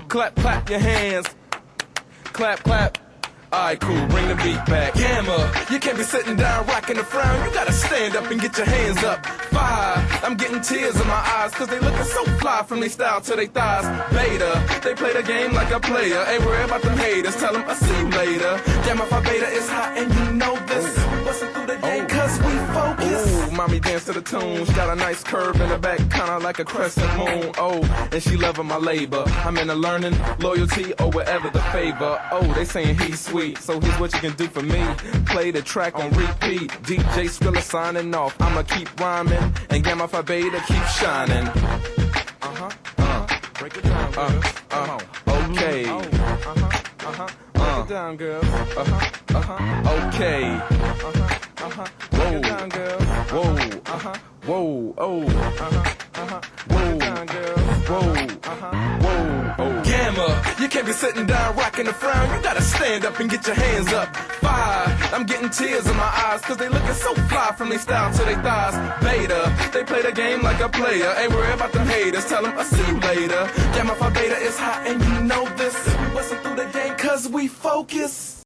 Speaker 4: Clap, clap your hands. Clap, clap. Alright, cool, bring the beat back. Gamma, you can't be sitting down rocking the frown. You gotta stand up and get your hands up. 5, I'm getting tears in my eyes, cause they looking so fly from their style to their thighs. Beta, they play the game like a player. Ain't worried about them haters, tell them I'll see you later. Gamma Phi Beta is hot and you know this. Bustin' through the game cause we focus. Ooh, mommy dance to the tune. She got a nice curve in the back, kinda like a crescent moon. Oh, and she loving my labor. I'm in the learning, loyalty, or whatever the favor. Oh, they saying he's sweet. So here's what you can do for me. Play the track on repeat. DJ Skrilla signing off. I'ma keep rhyming and Gamma Phi Beta keep shining. Break it down, girl. Okay. Break it down, girl. Okay. Whoa. Break it down, girl. Whoa. Whoa. Oh. Whoa. Whoa. Whoa. Oh. Gamma, you can't be sitting down rocking the frown. You gotta stand up and get your hands up. 5, I'm getting tears in my eyes, cause they looking so fly from their style to their thighs. Beta, they play the game like a player. Ain't worried about them haters, tell them I'll see you later. Gamma Phi Beta is hot and you know this. Bustin' through the game cause we focus.